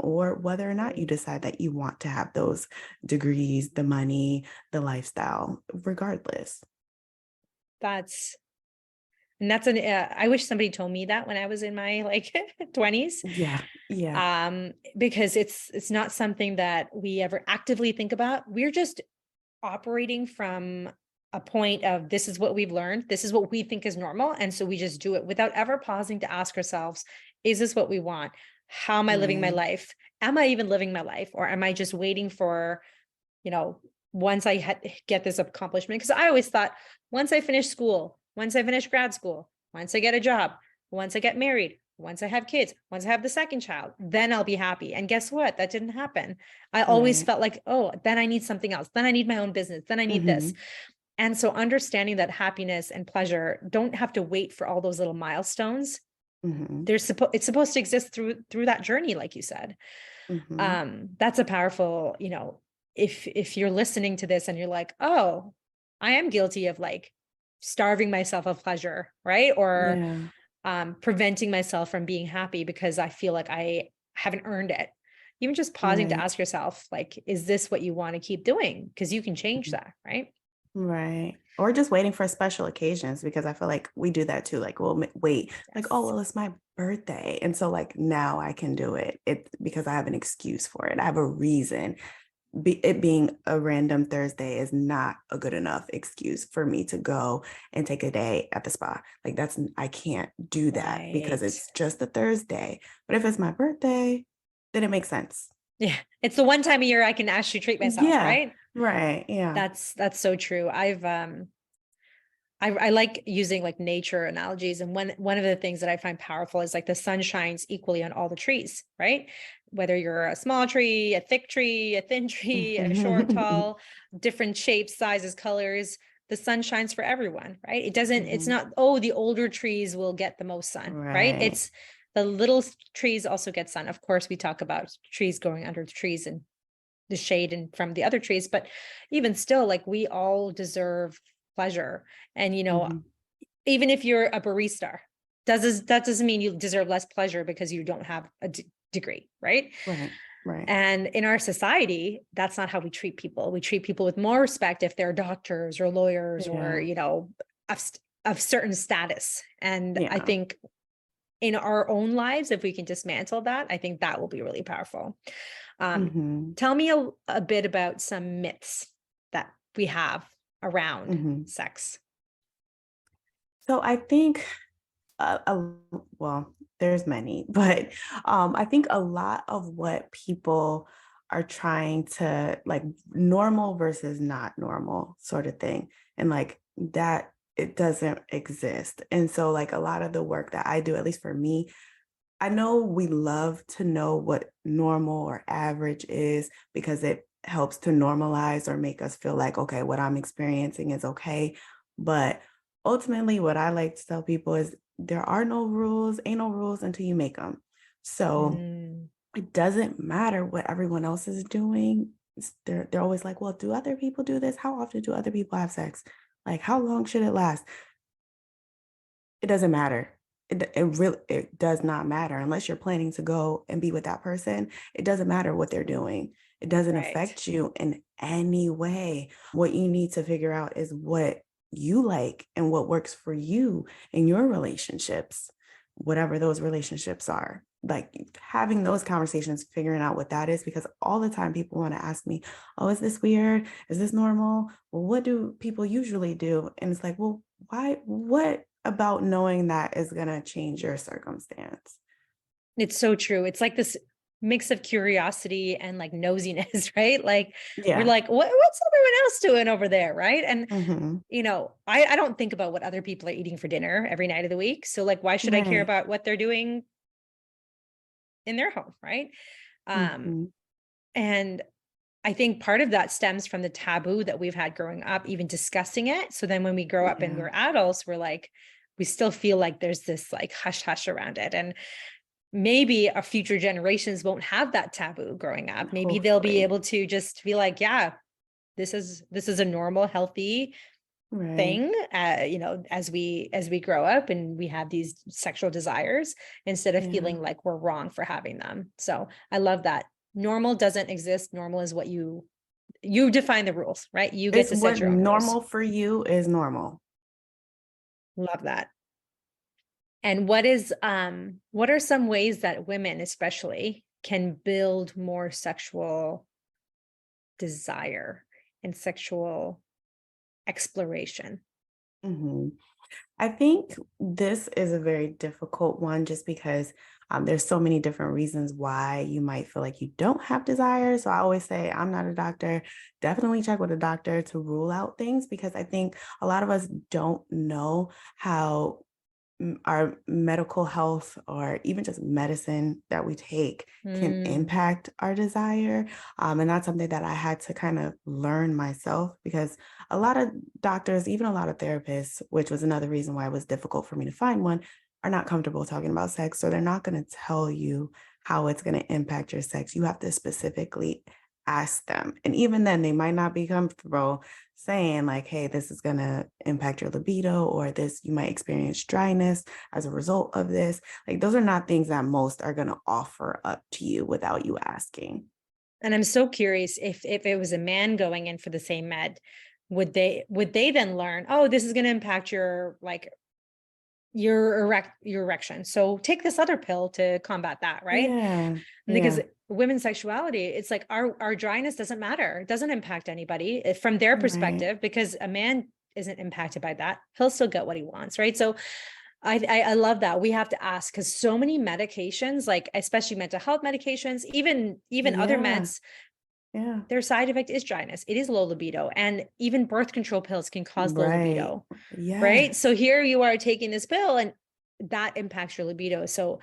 or whether or not you decide that you want to have those degrees, the money, the lifestyle, regardless. That's and that's an I wish somebody told me that when I was in my like 20s. Yeah, yeah. Because it's not something that we ever actively think about. We're just operating from a point of, this is what we've learned, this is what we think is normal, and so we just do it without ever pausing to ask ourselves, is this what we want? How am I living my Right. life? Am I even living my life, or am I just waiting for, you know once I get this accomplishment? Because I always thought, once I finish school, once I finish grad school, once I get a job, once I get married, once I have kids, once I have the second child, then I'll be happy. And guess what? That didn't happen. I always Right. felt like, oh, then I need something else. Then I need my own business. Then I need this. Hmm. And so understanding that happiness and pleasure don't have to wait for all those little milestones. Hmm. It's supposed to exist through that journey, like you said. Hmm. That's a powerful, if you're listening to this and you're like, oh, I am guilty of like starving myself of pleasure, right? Or Yeah. preventing myself from being happy because I feel like I haven't earned it. Even just pausing to Right. ask yourself, like, is this what you want to keep doing? Because you can change Mhm. that, right? Right. Or just waiting for special occasions, because I feel like we do that too. Like we'll wait, like, oh, Yes. well, it's my birthday. And so like now I can do it. It because I have an excuse for it. I have a reason. It being a random Thursday is not a good enough excuse for me to go and take a day at the spa. Like I can't do that because Right. it's just a Thursday. But if it's my birthday, then it makes sense. Yeah. It's the one time a year I can actually treat myself, Yeah. right? Right. Yeah. That's so true. I like using like nature analogies. And one of the things that I find powerful is like the sun shines equally on all the trees, right? Whether you're a small tree, a thick tree, a thin tree, a short, Mhm. tall, different shapes, sizes, colors, the sun shines for everyone, right? It's Mhm. not, oh, the older trees will get the most sun, right? Right. It's the little trees also get sun. Of course, we talk about trees growing under the trees and the shade and from the other trees, but even still, like we all deserve pleasure. And, Mhm. even if you're a barista, that doesn't mean you deserve less pleasure because you don't have a degree, right? Right. Right. And in our society, that's not how we treat people. We treat people with more respect if they're doctors or lawyers or, Yeah. of certain status. And I Yeah. think in our own lives, if we can dismantle that, I think that will be really powerful. Um, Mhm. Tell me a bit about some myths that we have around Mhm. sex. So I think well, there's many, but I think a lot of what people are trying to like normal versus not normal sort of thing, and like that it doesn't exist. And so like a lot of the work that I do, at least for me, I know we love to know what normal or average is because it helps to normalize or make us feel like, okay, what I'm experiencing is okay. But ultimately, what I like to tell people is there are no rules, ain't no rules until you make them. So Mm, it doesn't matter what everyone else is doing. They're always like, well, do other people do this? How often do other people have sex? Like, how long should it last? It doesn't matter. It really it does not matter unless you're planning to go and be with that person. It doesn't matter what they're doing. It doesn't right. affect you in any way. What you need to figure out is what you like and what works for you in your relationships, whatever those relationships are. Like having those conversations, figuring out what that is, because all the time people want to ask me, oh, is this weird? Is this normal? Well, what do people usually do? And it's like, well, why, what about knowing that is going to change your circumstance? It's so true. It's like this mix of curiosity and like nosiness, right? Like we're Yeah. like, what's everyone else doing over there? Right. And Hmm. I don't think about what other people are eating for dinner every night of the week. So like, why should I care Right. about what they're doing in their home? Right. Um, Hmm. and I think part of that stems from the taboo that we've had growing up, even discussing it. So then when we grow up and Yeah. we're adults, we're like, we still feel like there's this like hush hush around it. And maybe our future generations won't have that taboo growing up. Maybe they'll be Hopefully. able to just be like, yeah, this is a normal, healthy Right. thing, as we grow up and we have these sexual desires instead of Yeah. feeling like we're wrong for having them. So I love that. Normal doesn't exist. Normal is what you define the rules, right? You get It's to set what your own rules. normal for you is normal. Love that. And what are some ways that women especially can build more sexual desire and sexual exploration? Hmm. I think this is a very difficult one just because there's so many different reasons why you might feel like you don't have desire. So I always say, I'm not a doctor. Definitely check with a doctor to rule out things because I think a lot of us don't know how our medical health or even just medicine that we take can Mm, impact our desire. And that's something that I had to kind of learn myself because a lot of doctors, even a lot of therapists, which was another reason why it was difficult for me to find one, are not comfortable talking about sex. So they're not going to tell you how it's going to impact your sex. You have to specifically ask them. And even then, they might not be comfortable saying, like, hey, this is going to impact your libido, or this, you might experience dryness as a result of this. Like, those are not things that most are going to offer up to you without you asking. and I'm so curious if it was a man going in for the same med, would they then learn, oh, this is going to impact your like your erection. So take this other pill to combat that, right? Yeah. Because Yeah. women's sexuality, it's like our dryness doesn't matter. It doesn't impact anybody from their Right. perspective because a man isn't impacted by that. He'll still get what he wants, right? So I love that. We have to ask because so many medications, like especially mental health medications, even other Yeah. meds, Yeah. their side effect is dryness. It is low libido, and even birth control pills can cause low Right. libido, right? Yes. So here you are taking this pill, and that impacts your libido. So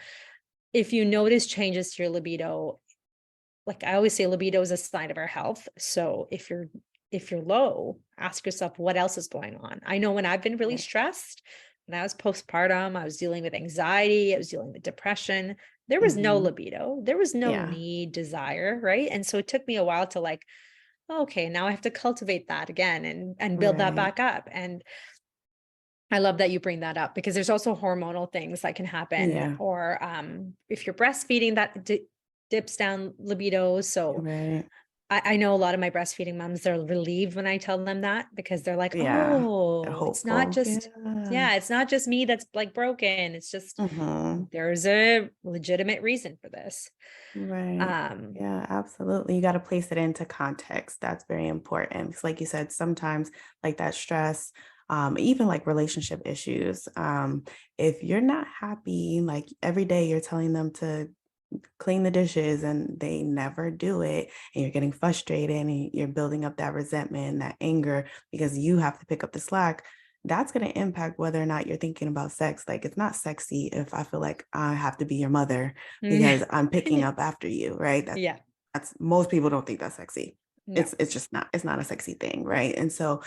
if you notice changes to your libido, like I always say, libido is a sign of our health. So if you're low, ask yourself what else is going on. I know when I've been really Right. stressed, when I was postpartum, I was dealing with anxiety, I was dealing with depression. There was no Hmm. libido, there was no Yeah. need, desire, right? And so it took me a while to like okay, now I have to cultivate that again and build that Right. back up. And I love that you bring that up because there's also hormonal things that can happen, Yeah. or if you're breastfeeding, that dips down libido. So Right. I know a lot of my breastfeeding moms, they're relieved when I tell them that because they're like, Yeah. oh, it's not Hopeful. just, Yeah. yeah, it's not just me that's like broken. It's just, Hmm. there's a legitimate reason for this. Right. Um, Yeah, absolutely. You got to place it into context. That's very important. Because like you said, sometimes like that stress, even like relationship issues, if you're not happy, like every day you're telling them to clean the dishes and they never do it, and you're getting frustrated and you're building up that resentment and that anger because you have to pick up the slack, that's going to impact whether or not you're thinking about sex. Like, it's not sexy if I feel like I have to be your mother because I'm picking up after you, right? yeah, That's most people don't think that's sexy. no, It's just not, it's not a sexy thing, right? And so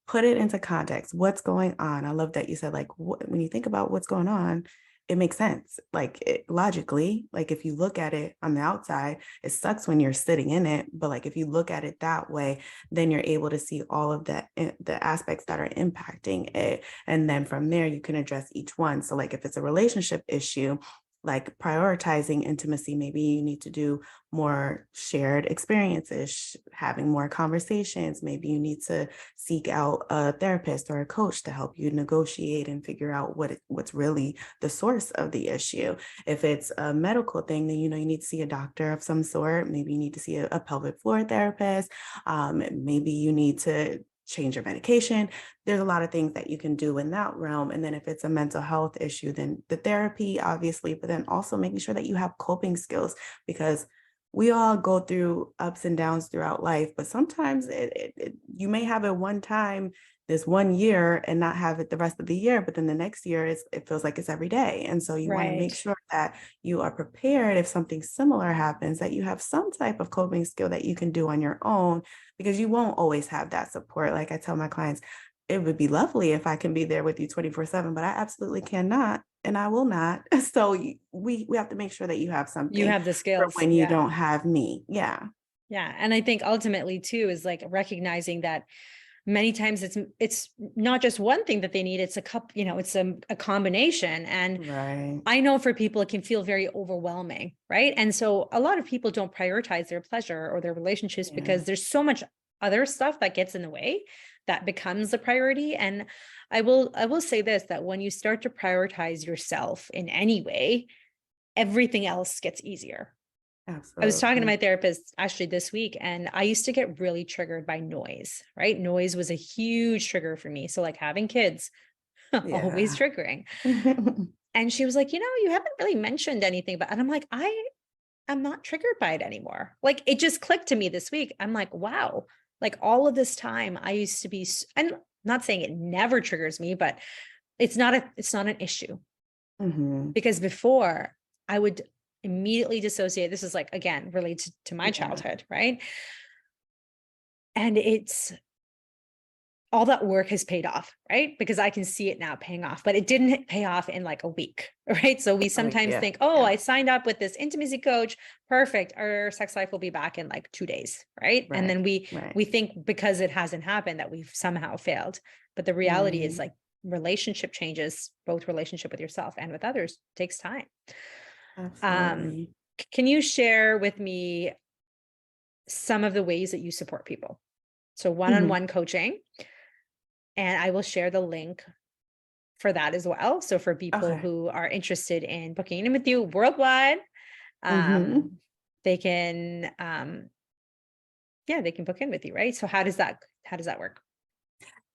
put it into context. What's going on? I love that you said, like, when you think about what's going on, it makes sense. Like, logically, like if you look at it on the outside, it sucks when you're sitting in it, but like if you look at it that way, then you're able to see all of that, the aspects that are impacting it, and then from there you can address each one. So like if it's a relationship issue, like prioritizing intimacy, maybe you need to do more shared experiences, having more conversations. Maybe you need to seek out a therapist or a coach to help you negotiate and figure out what's really the source of the issue. If it's a medical thing, then you need to see a doctor of some sort. Maybe you need to see a pelvic floor therapist. Maybe you need to change your medication. There's a lot of things that you can do in that realm. And then if it's a mental health issue, then the therapy, obviously, but then also making sure that you have coping skills, because we all go through ups and downs throughout life, but sometimes you may have it one time this one year and not have it the rest of the year, but then the next year it feels like it's every day. And so you want to make right. sure that you are prepared if something similar happens, that you have some type of coping skill that you can do on your own, because you won't always have that support. Like I tell my clients, it would be lovely if I can be there with you 24/7, but I absolutely cannot and I will not. So we have to make sure that you have You something have the for skills. when you Yeah. don't have me. Yeah. Yeah. And I think ultimately too is like recognizing that many times it's not just one thing that they need, it's a cup, it's a combination. And Right. I know for people it can feel very overwhelming, right? And so a lot of people don't prioritize their pleasure or their relationships Yeah. because there's so much other stuff that gets in the way that becomes the priority. And I will say this, that when you start to prioritize yourself in any way, everything else gets easier. I was talking to Absolutely. my therapist actually this week, and I used to get really triggered by noise, right? Noise was a huge trigger for me. So, like having kids, always Yeah. triggering. And she was like, you haven't really mentioned anything about, and I'm like, I am not triggered by it anymore. Like it just clicked to me this week. I'm like, wow, like all of this time I used to be, I'm not saying it never triggers me, but it's not an issue, Hmm. because before I would immediately dissociate. This is like, again, related to my Yeah. childhood, right? And it's all that work has paid off, right? Because I can see it now paying off, but it didn't pay off in like a week, right? So we Like, sometimes yeah. think, oh, Yeah. I signed up with this intimacy coach. Perfect. Our sex life will be back in like 2 days, right? And Right. then we Right. we think because it hasn't happened that we've somehow failed. But the reality is Right. like relationship changes, both relationship with yourself and with others, takes time. Um, Absolutely. can you share with me some of the ways that you support people? So Hmm. one-on-one coaching, and I will share the link for that as well. So for people Okay. who are interested in booking in with you worldwide, Hmm. um, they can, yeah, they can book in with you, right? So how does that work?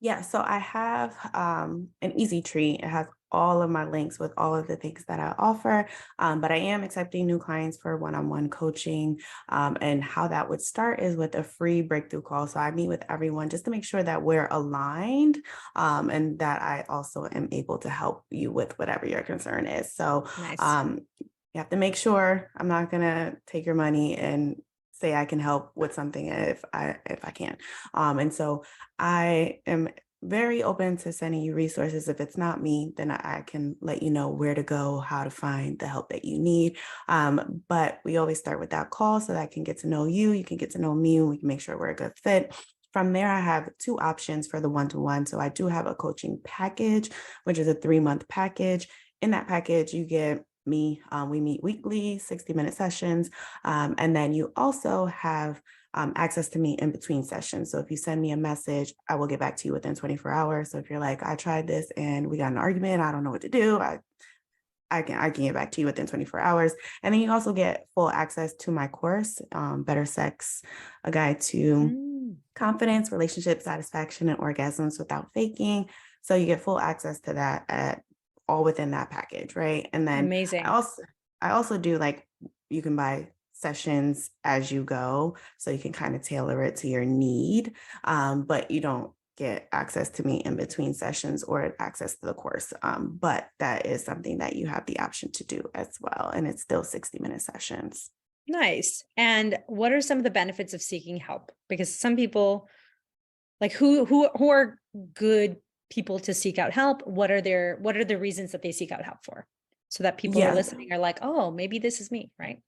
Yeah, so I have an easy tree. It has all of my links with all of the things that I offer. But I am accepting new clients for one-on-one coaching. And how that would start is with a free breakthrough call. So I meet with everyone just to make sure that we're aligned, and that I also am able to help you with whatever your concern is. So Nice. um, you have to make sure I'm not gonna take your money and say I can help with something if I can't. And so I am very open to sending you resources. If it's not me, then I can let you know where to go, how to find the help that you need. But we always start with that call so that I can get to know you. You can get to know me, and we can make sure we're a good fit. From there, I have two options for the one-to-one. So I do have a coaching package, which is a 3-month package. In that package, you get me. We meet weekly, 60-minute sessions. And then you also have access to me in between sessions. So if you send me a message, I will get back to you within 24 hours. So if you're like, I tried this and we got an argument, I don't know what to do, I can get back to you within 24 hours. And then you also get full access to my course, Better Sex, a guide to confidence, relationship satisfaction, and orgasms without faking. So you get full access to that at all within that package, right? And then Amazing. I also do, like, you can buy sessions as you go, so you can kind of tailor it to your need, but you don't get access to me in between sessions or access to the course. But that is something that you have the option to do as well, and it's still 60-minute sessions. Nice. And what are some of the benefits of seeking help? Because some people, like, who are good people to seek out help? What are the reasons that they seek out help for? So that people who are Yeah. listening are like, oh, maybe this is me, right?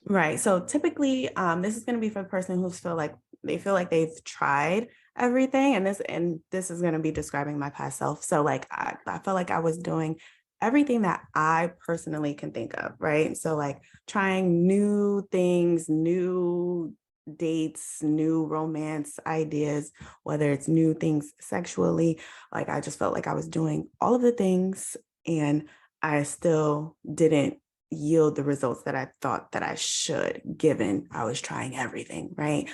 Right. So typically, this is going to be for the person who feel like they've tried everything, and this is going to be describing my past self. So, like, I felt like I was doing everything that I personally can think of, right? So, like, trying new things, new dates, new romance ideas, whether it's new things sexually. Like, I just felt like I was doing all of the things, and I still didn't yield the results that I thought that I should, given I was trying everything, right?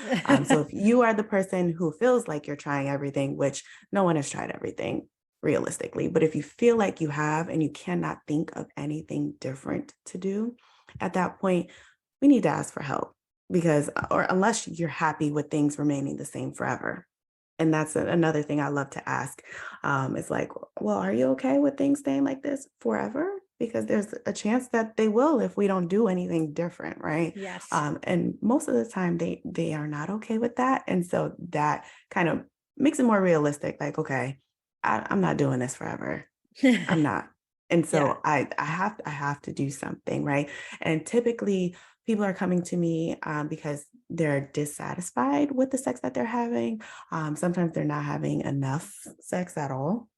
So if you are the person who feels like you're trying everything, which no one has tried everything realistically, but if you feel like you have and you cannot think of anything different to do, at that point, we need to ask for help, because, or unless you're happy with things remaining the same forever. And that's another thing I love to ask. It's like, well, are you okay with things staying like this forever? Because there's a chance that they will if we don't do anything different, right? Yes. And most of the time, they are not okay with that, and so that kind of makes it more realistic. Like, okay, I'm not doing this forever. I'm not. And Yeah. so I have to do something, right? And typically people are coming to me because they're dissatisfied with the sex that they're having. Sometimes they're not having enough sex at all.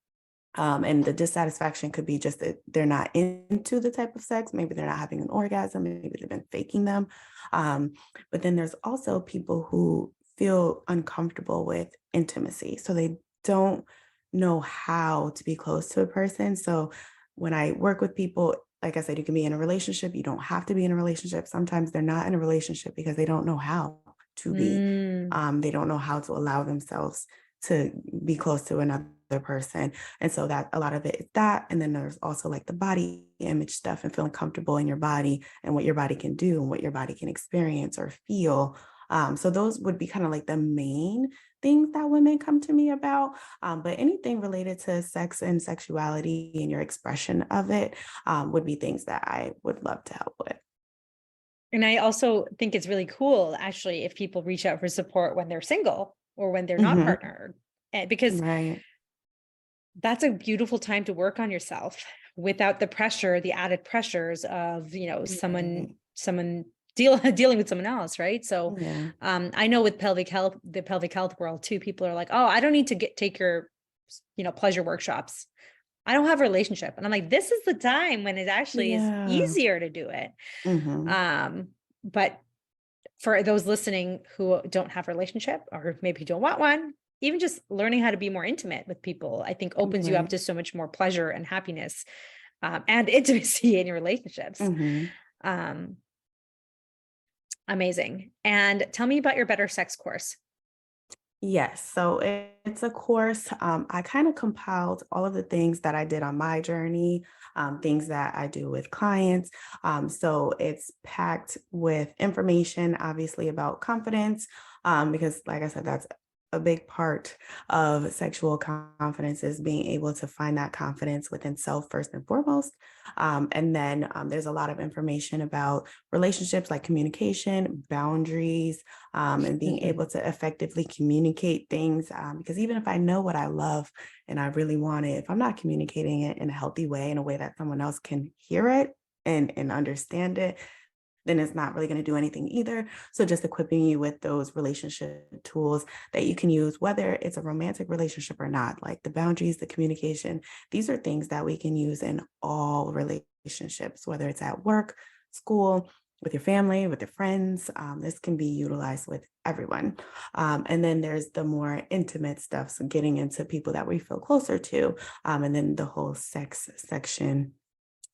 And the dissatisfaction could be just that they're not into the type of sex. Maybe they're not having an orgasm. Maybe they've been faking them. But then there's also people who feel uncomfortable with intimacy. So they don't know how to be close to a person. So when I work with people, like I said, you can be in a relationship. You don't have to be in a relationship. Sometimes they're not in a relationship because they don't know how to be. Mm. They don't know how to allow themselves to be close to another person. And so that a lot of it is that. And then there's also like the body image stuff and feeling comfortable in your body and what your body can do and what your body can experience or feel. So those would be kind of like the main things that women come to me about. But anything related to sex and sexuality and your expression of it would be things that I would love to help with. And I also think it's really cool, actually, if people reach out for support when they're single or when they're not Hmm. partnered, because Right. that's a beautiful time to work on yourself without the pressure, the added pressures of, Right. someone dealing with someone else, right? So, Yeah. I know with the pelvic health world too, people are like, oh, I don't need to take your, pleasure workshops. I don't have a relationship. And I'm like, this is the time when it actually is Yeah. easier to do it. Hmm. But for those listening who don't have a relationship or maybe don't want one, even just learning how to be more intimate with people, I think opens you up Right. to so much more pleasure and happiness, and intimacy in your relationships. Hmm. Um, Amazing. And tell me about your Better Sex course. Yes, so it's a course. I kind of compiled all of the things that I did on my journey, things that I do with clients. So it's packed with information, obviously, about confidence, because, like I said, that's a big part of sexual confidence is being able to find that confidence within self first and foremost. And then there's a lot of information about relationships like communication, boundaries, and being able to effectively communicate things. Because even if I know what I love and I really want it, if I'm not communicating it in a healthy way, in a way that someone else can hear it and understand it, then it's not really going to do anything either. So just equipping you with those relationship tools that you can use, whether it's a romantic relationship or not, like the boundaries, the communication, these are things that we can use in all relationships, whether it's at work, school, with your family, with your friends. This can be utilized with everyone. And then there's the more intimate stuff. So getting into people that we feel closer to. And then the whole sex section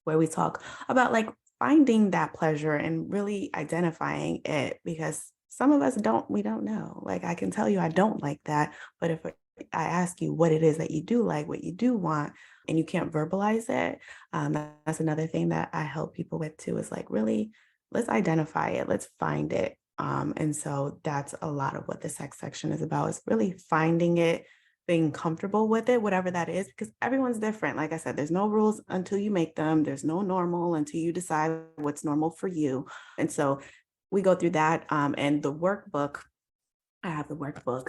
where we talk about like finding that pleasure and really identifying it, because some of us we don't know. Like I can tell you I don't like that, but if I ask you what it is that you do like, what you do want, and you can't verbalize it, that's another thing that I help people with too, is like really, let's identify it, let's find it. And so that's a lot of what the sex section is about, is really finding it, being comfortable with it, whatever that is, because everyone's different. Like I said, there's no rules until you make them. There's no normal until you decide what's normal for you. And so we go through that. And the workbook, I have the workbook.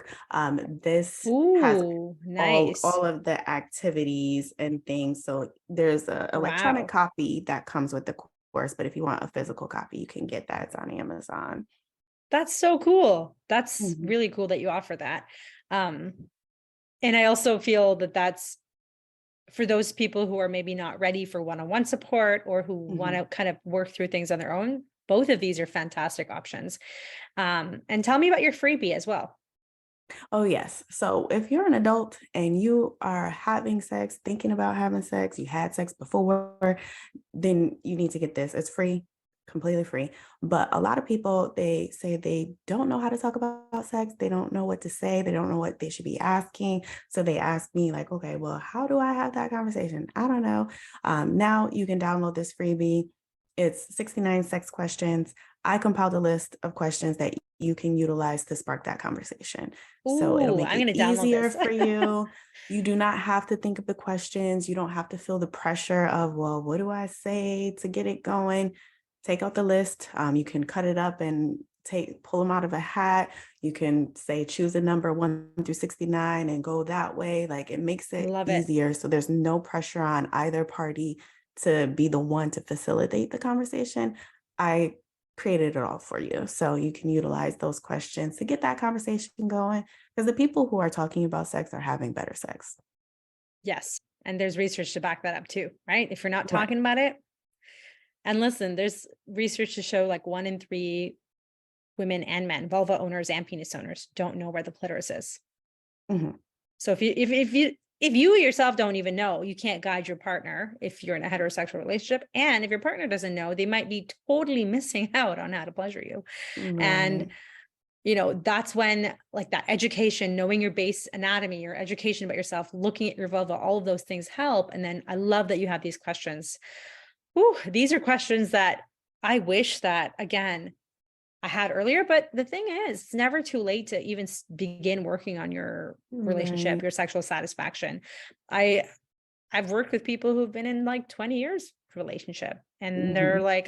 This has Ooh, all nice. of the activities and things. So there's a electronic Wow. copy that comes with the course, but if you want a physical copy, you can get that. It's on Amazon. That's so cool. That's Mhm, really cool that you offer that. Um, and I also feel that that's for those people who are maybe not ready for one-on-one support or who want mhm. to kind of work through things on their own. Both of these are fantastic options. And tell me about your freebie as well. Oh, yes. So if you're an adult and you are having sex, thinking about having sex, you had sex before, then you need to get this. It's free, completely free. But a lot of people, they say they don't know how to talk about sex. They don't know what to say. They don't know what they should be asking. So they ask me, like, okay, well, how do I have that conversation? I don't know. Now you can download this freebie. It's 69 sex questions. I compiled a list of questions that you can utilize to spark that conversation. So it'll Ooh, make I'm it going to download easier this. for you. You do not have to think of the questions. You don't have to feel the pressure of, well, what do I say to get it going? Take out the list. You can cut it up and pull them out of a hat. You can say choose a number 1 through 69 and go that way. Like it makes I it love it. easier. So there's no pressure on either party to be the one to facilitate the conversation. I created it all for you. So you can utilize those questions to get that conversation going, because the people who are talking about sex are having better sex. Yes. And there's research to back that up too, right? If you're not Right. talking about it, and listen, there's research to show like 1 in 3 women and men, vulva owners and penis owners, don't know where the clitoris is. Mhm. So if you yourself don't even know, you can't guide your partner if you're in a heterosexual relationship. And if your partner doesn't know, they might be totally missing out on how to pleasure you. And Right. that's when like that education, knowing your base anatomy, your education about yourself, looking at your vulva, all of those things help. And then I love that you have these questions. Ooh, these are questions that I wish that again I had earlier, but the thing is, it's never too late to even begin working on your relationship, Right. your sexual satisfaction. I I've worked with people who've been in like 20 years relationship and they're Mhm. like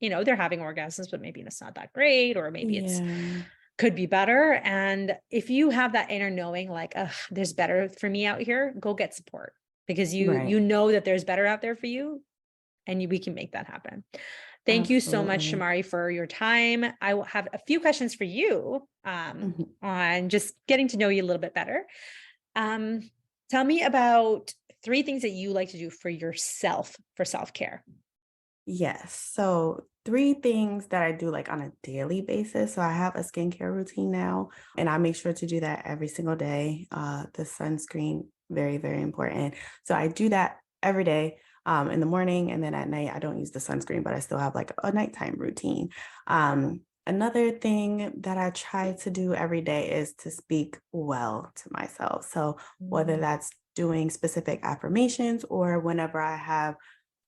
they're having orgasms but maybe it's not that great or maybe it's Yeah. could be better, and if you have that inner knowing like there's better for me out here, go get support because you Right. you know that there's better out there for you, and we can make that happen. Thank you so much, Absolutely. Shamari, for your time. I will have a few questions for you Mhm. on just getting to know you a little bit better. Um, Tell me about 3 things that you like to do for yourself for self-care. Yes. So, 3 things that I do like on a daily basis. So, I have a skincare routine now, and I make sure to do that every single day. The sunscreen, very, very important. So, I do that every day in the morning, and then at night, I don't use the sunscreen, but I still have like a nighttime routine. Another thing that I try to do every day is to speak well to myself. So, whether Mm, that's doing specific affirmations or whenever I have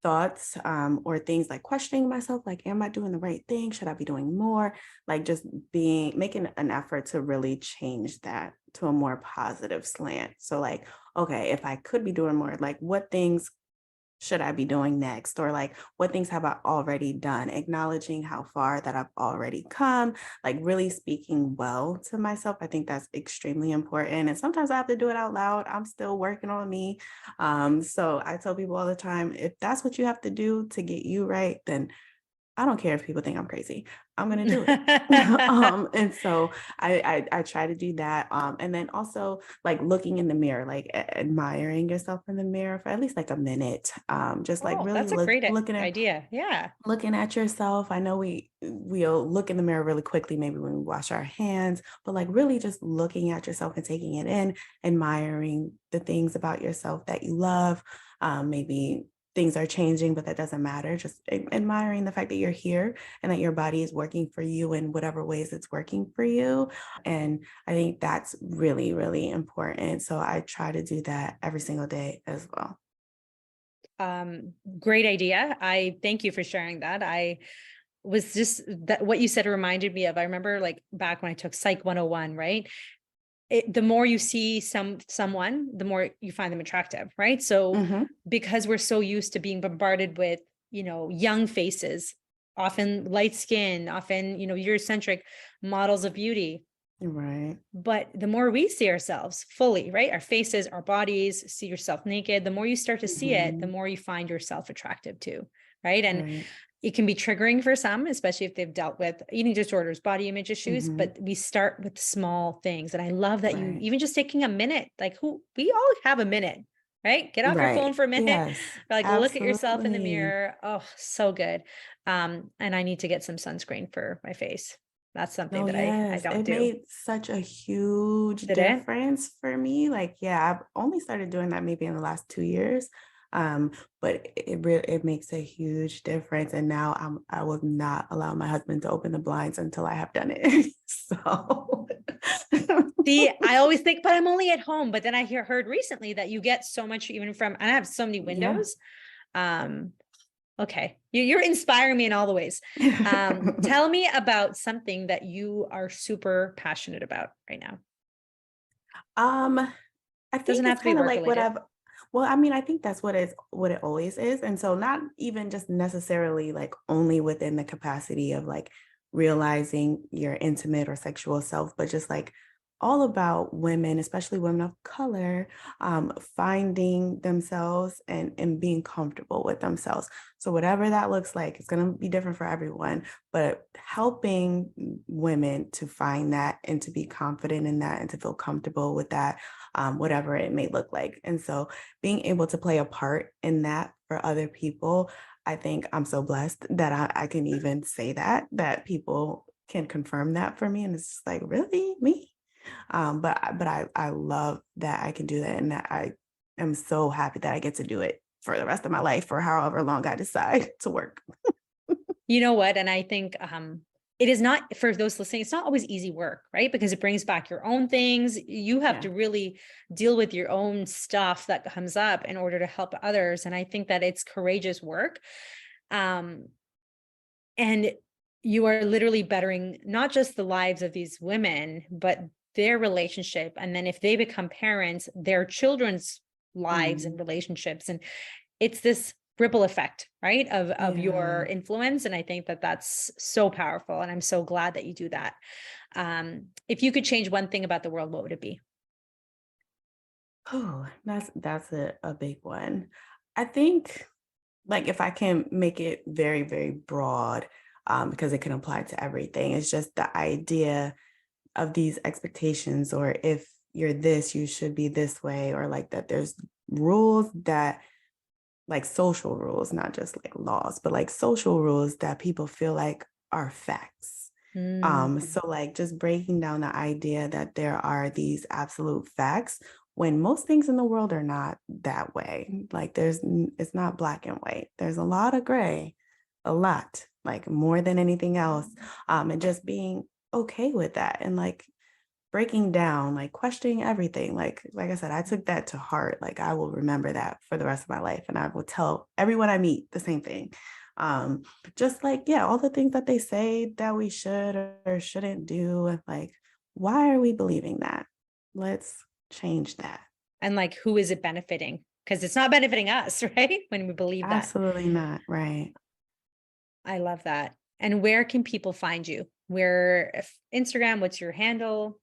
thoughts or things like questioning myself, like, am I doing the right thing? Should I be doing more? Like just making an effort to really change that to a more positive slant. So like, okay, if I could be doing more, like what things should I be doing next? Or like, what things have I already done? Acknowledging how far that I've already come, like really speaking well to myself. I think that's extremely important. And sometimes I have to do it out loud. I'm still working on me. So I tell people all the time, if that's what you have to do to get you right, then I don't care if people think I'm crazy. I'm gonna do it. And so I try to do that. And then also like looking in the mirror, like admiring yourself in the mirror for at least like a minute. Just like Oh, really that's a great idea. looking at yourself. I know we'll look in the mirror really quickly, maybe when we wash our hands, but like really just looking at yourself and taking it in, admiring the things about yourself that you love. Maybe things are changing, but that doesn't matter. Just admiring the fact that you're here and that your body is working for you in whatever ways it's working for you. And I think that's really, really important. So I try to do that every single day as well. Great idea. I thank you for sharing that. I was just that what you said reminded me of. I remember like back when I took Psych 101, right? The more you see someone, the more you find them attractive, right? So Hmm. because we're so used to being bombarded with, young faces, often light skin, often, Eurocentric models of beauty. Right. But the more we see ourselves fully, right? Our faces, our bodies, see yourself naked, the more you start to see it, the Hmm. more you find yourself attractive too, right? And Right. it can be triggering for some, especially if they've dealt with eating disorders, body image issues, Hmm. but we start with small things. And I love that you Right. even just taking a minute, like we all have a minute, right? Get off your phone Right. for a minute, Yes, or like look at yourself in the absolutely. mirror. Oh, so good. And I need to get some sunscreen for my face. That's something No, that I yes, don't it do. made such a huge Did it? difference for me. Like, yeah, I've only started doing that maybe in the last 2 years. But it makes a huge difference. And now I will not allow my husband to open the blinds until I have done it. So See, I always think, but I'm only at home. But then heard recently that you get so much even from, and I have so many yeah. windows. Um, okay. You're inspiring me in all the ways. Tell me about something that you are super passionate about right now. Um, I think Doesn't have it's to be kind of work like what related. I've well, I mean, I think that's what it always is. And so not even just necessarily like only within the capacity of like realizing your intimate or sexual self, but just like all about women, especially women of color, finding themselves and being comfortable with themselves. So whatever that looks like, it's gonna be different for everyone, but helping women to find that and to be confident in that and to feel comfortable with that, whatever it may look like. And so being able to play a part in that for other people, I think I'm so blessed that I can even say that people can confirm that for me. And it's just like, really? Me? But I love that I can do that and that I am so happy that I get to do it for the rest of my life or however long I decide to work. You know what? And I think it is not, for those listening, it's not always easy work, right? Because it brings back your own things. You have Yeah. to really deal with your own stuff that comes up in order to help others. And I think that it's courageous work. Um, and you are literally bettering not just the lives of these women, but their relationship. And then if they become parents, their children's lives and Mm, relationships. And it's this ripple effect, right? Of your yeah. influence. And I think that that's so powerful. And I'm so glad that you do that. If you could change one thing about the world, what would it be? Oh, that's a big one. I think like if I can make it very, very broad, because it can apply to everything. It's just the idea of these expectations, or if you're this, you should be this way, or like that there's rules that like social rules, not just like laws, but like social rules that people feel like are facts. Mm. So like just breaking down the idea that there are these absolute facts when most things in the world are not that way. Like it's not black and white. There's a lot of gray, a lot, like more than anything else. And just being okay with that and like breaking down, like questioning everything. Like I said, I took that to heart. Like I will remember that for the rest of my life. And I will tell everyone I meet the same thing. Um, just like, yeah, all the things that they say that we should or shouldn't do. Like, why are we believing that? Let's change that. And like, who is it benefiting? Because it's not benefiting us, right? When we believe that. Absolutely not. Right. I love that. And where can people find you? Where, if Instagram, what's your handle?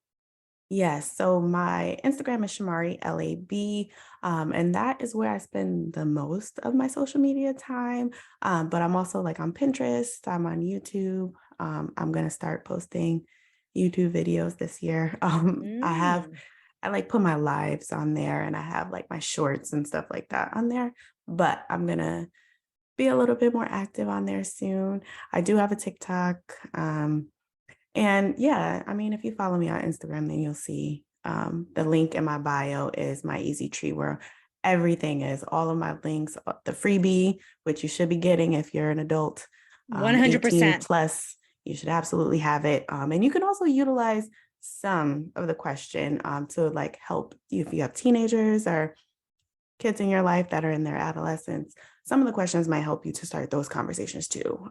Yes. So my Instagram is Shamaree LAB. And that is where I spend the most of my social media time. But I'm also like on Pinterest, I'm on YouTube. I'm gonna start posting YouTube videos this year. Mm, I like put my lives on there and I have like my shorts and stuff like that on there. But I'm gonna be a little bit more active on there soon. I do have a TikTok. And yeah, I mean, if you follow me on Instagram, then you'll see the link in my bio is my easy tree where everything is, all of my links, the freebie, which you should be getting if you're an adult, 18 100%. plus, you should absolutely have it. And you can also utilize some of the question to like help you if you have teenagers or kids in your life that are in their adolescence. Some of the questions might help you to start those conversations too,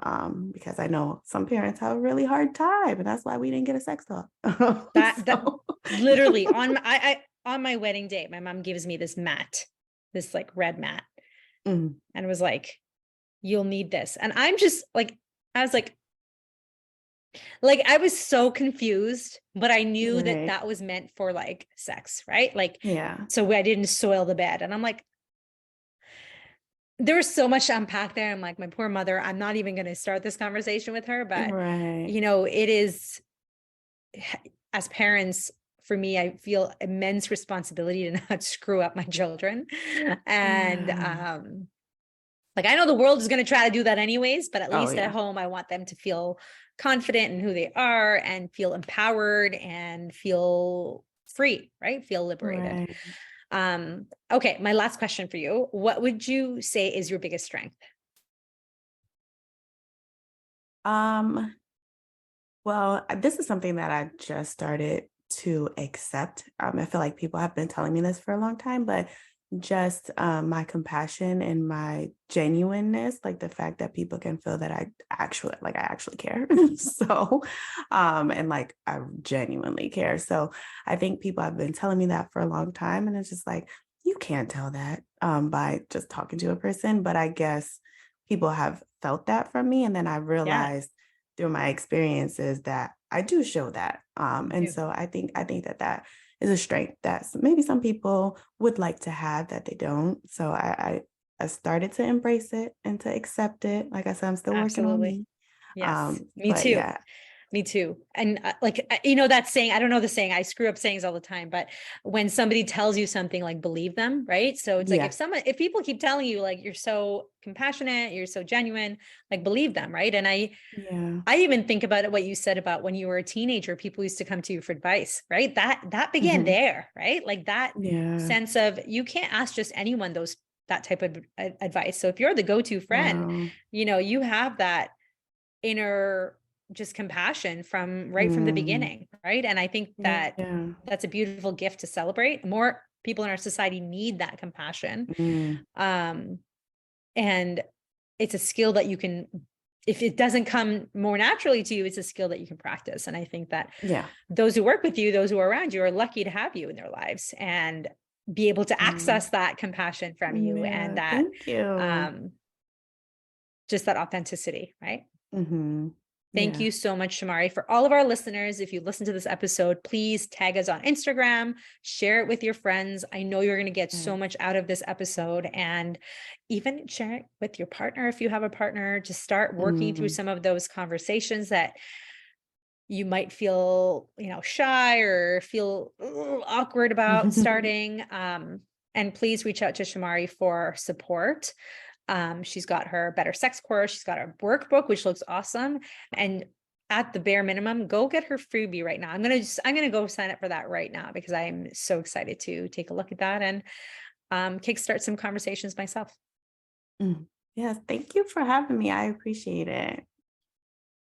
because I know some parents have a really hard time, and that's why we didn't get a sex talk. That So, literally on my wedding day, my mom gives me this mat, this like red mat, mm, and was like, you'll need this. And I'm just like, I was like I was so confused, but I knew that right, that was meant for like sex, right? Like, yeah, so I didn't soil the bed. And I'm like, there was so much to unpack there. I'm like, my poor mother, I'm not even going to start this conversation with her, but right, it is, as parents, for me, I feel immense responsibility to not screw up my children. And yeah. like, I know the world is going to try to do that anyways, but at Oh least at yeah, home, I want them to feel confident in who they are and feel empowered and feel free, right? Feel liberated. right. Okay, my last question for you. What would you say is your biggest strength? Um, well, this is something that I just started to accept. I feel like people have been telling me this for a long time, but just my compassion and my genuineness, like the fact that people can feel that I actually care. So, and like I genuinely care. So I think people have been telling me that for a long time, and it's just like you can't tell that by just talking to a person. But I guess people have felt that from me, and then I Yeah, realized through my experiences that I do show that. you And do. so I think that that is a strength that maybe some people would like to have that they don't. So I started to embrace it and to accept it. Like I said, I'm still working on Absolutely. me. Yes, me But too. yeah, Me too. And that saying, I don't know the saying, I screw up sayings all the time, but when somebody tells you something, like believe them, right? So it's like yeah, if people keep telling you like you're so compassionate, you're so genuine, like believe them, right? And yeah, I even think about it, what you said about when you were a teenager, people used to come to you for advice, right? That began hmm, there, right? Like that yeah. sense of you can't ask just anyone that type of advice. So if you're the go-to friend, Wow. you have that inner just compassion from right from the Mm, beginning, right? And I think that yeah. that's a beautiful gift to celebrate. More people in our society need that compassion. Mm, Um, and it's a skill that you can, if it doesn't come more naturally to you, it's a skill that you can practice. And I think that yeah. those who work with you, those who are around you, are lucky to have you in their lives and be able to Mm, access that compassion from you and yeah. that Thank you. um, just that authenticity, right? Hmm. Thank Yeah. you so much, Shamaree. For all of our listeners, if you listen to this episode, please tag us on Instagram, share it with your friends. I know you're going to get so Yes. much out of this episode, and even share it with your partner if you have a partner, to start working through Mm. some of those conversations that you might feel, shy or feel awkward about starting. And please reach out to Shamaree for support. She's got her Better Sex course. She's got her workbook, which looks awesome. And at the bare minimum, go get her freebie right now. I'm gonna go sign up for that right now because I'm so excited to take a look at that and kickstart some conversations myself. Mm. Yes, thank you for having me. I appreciate it.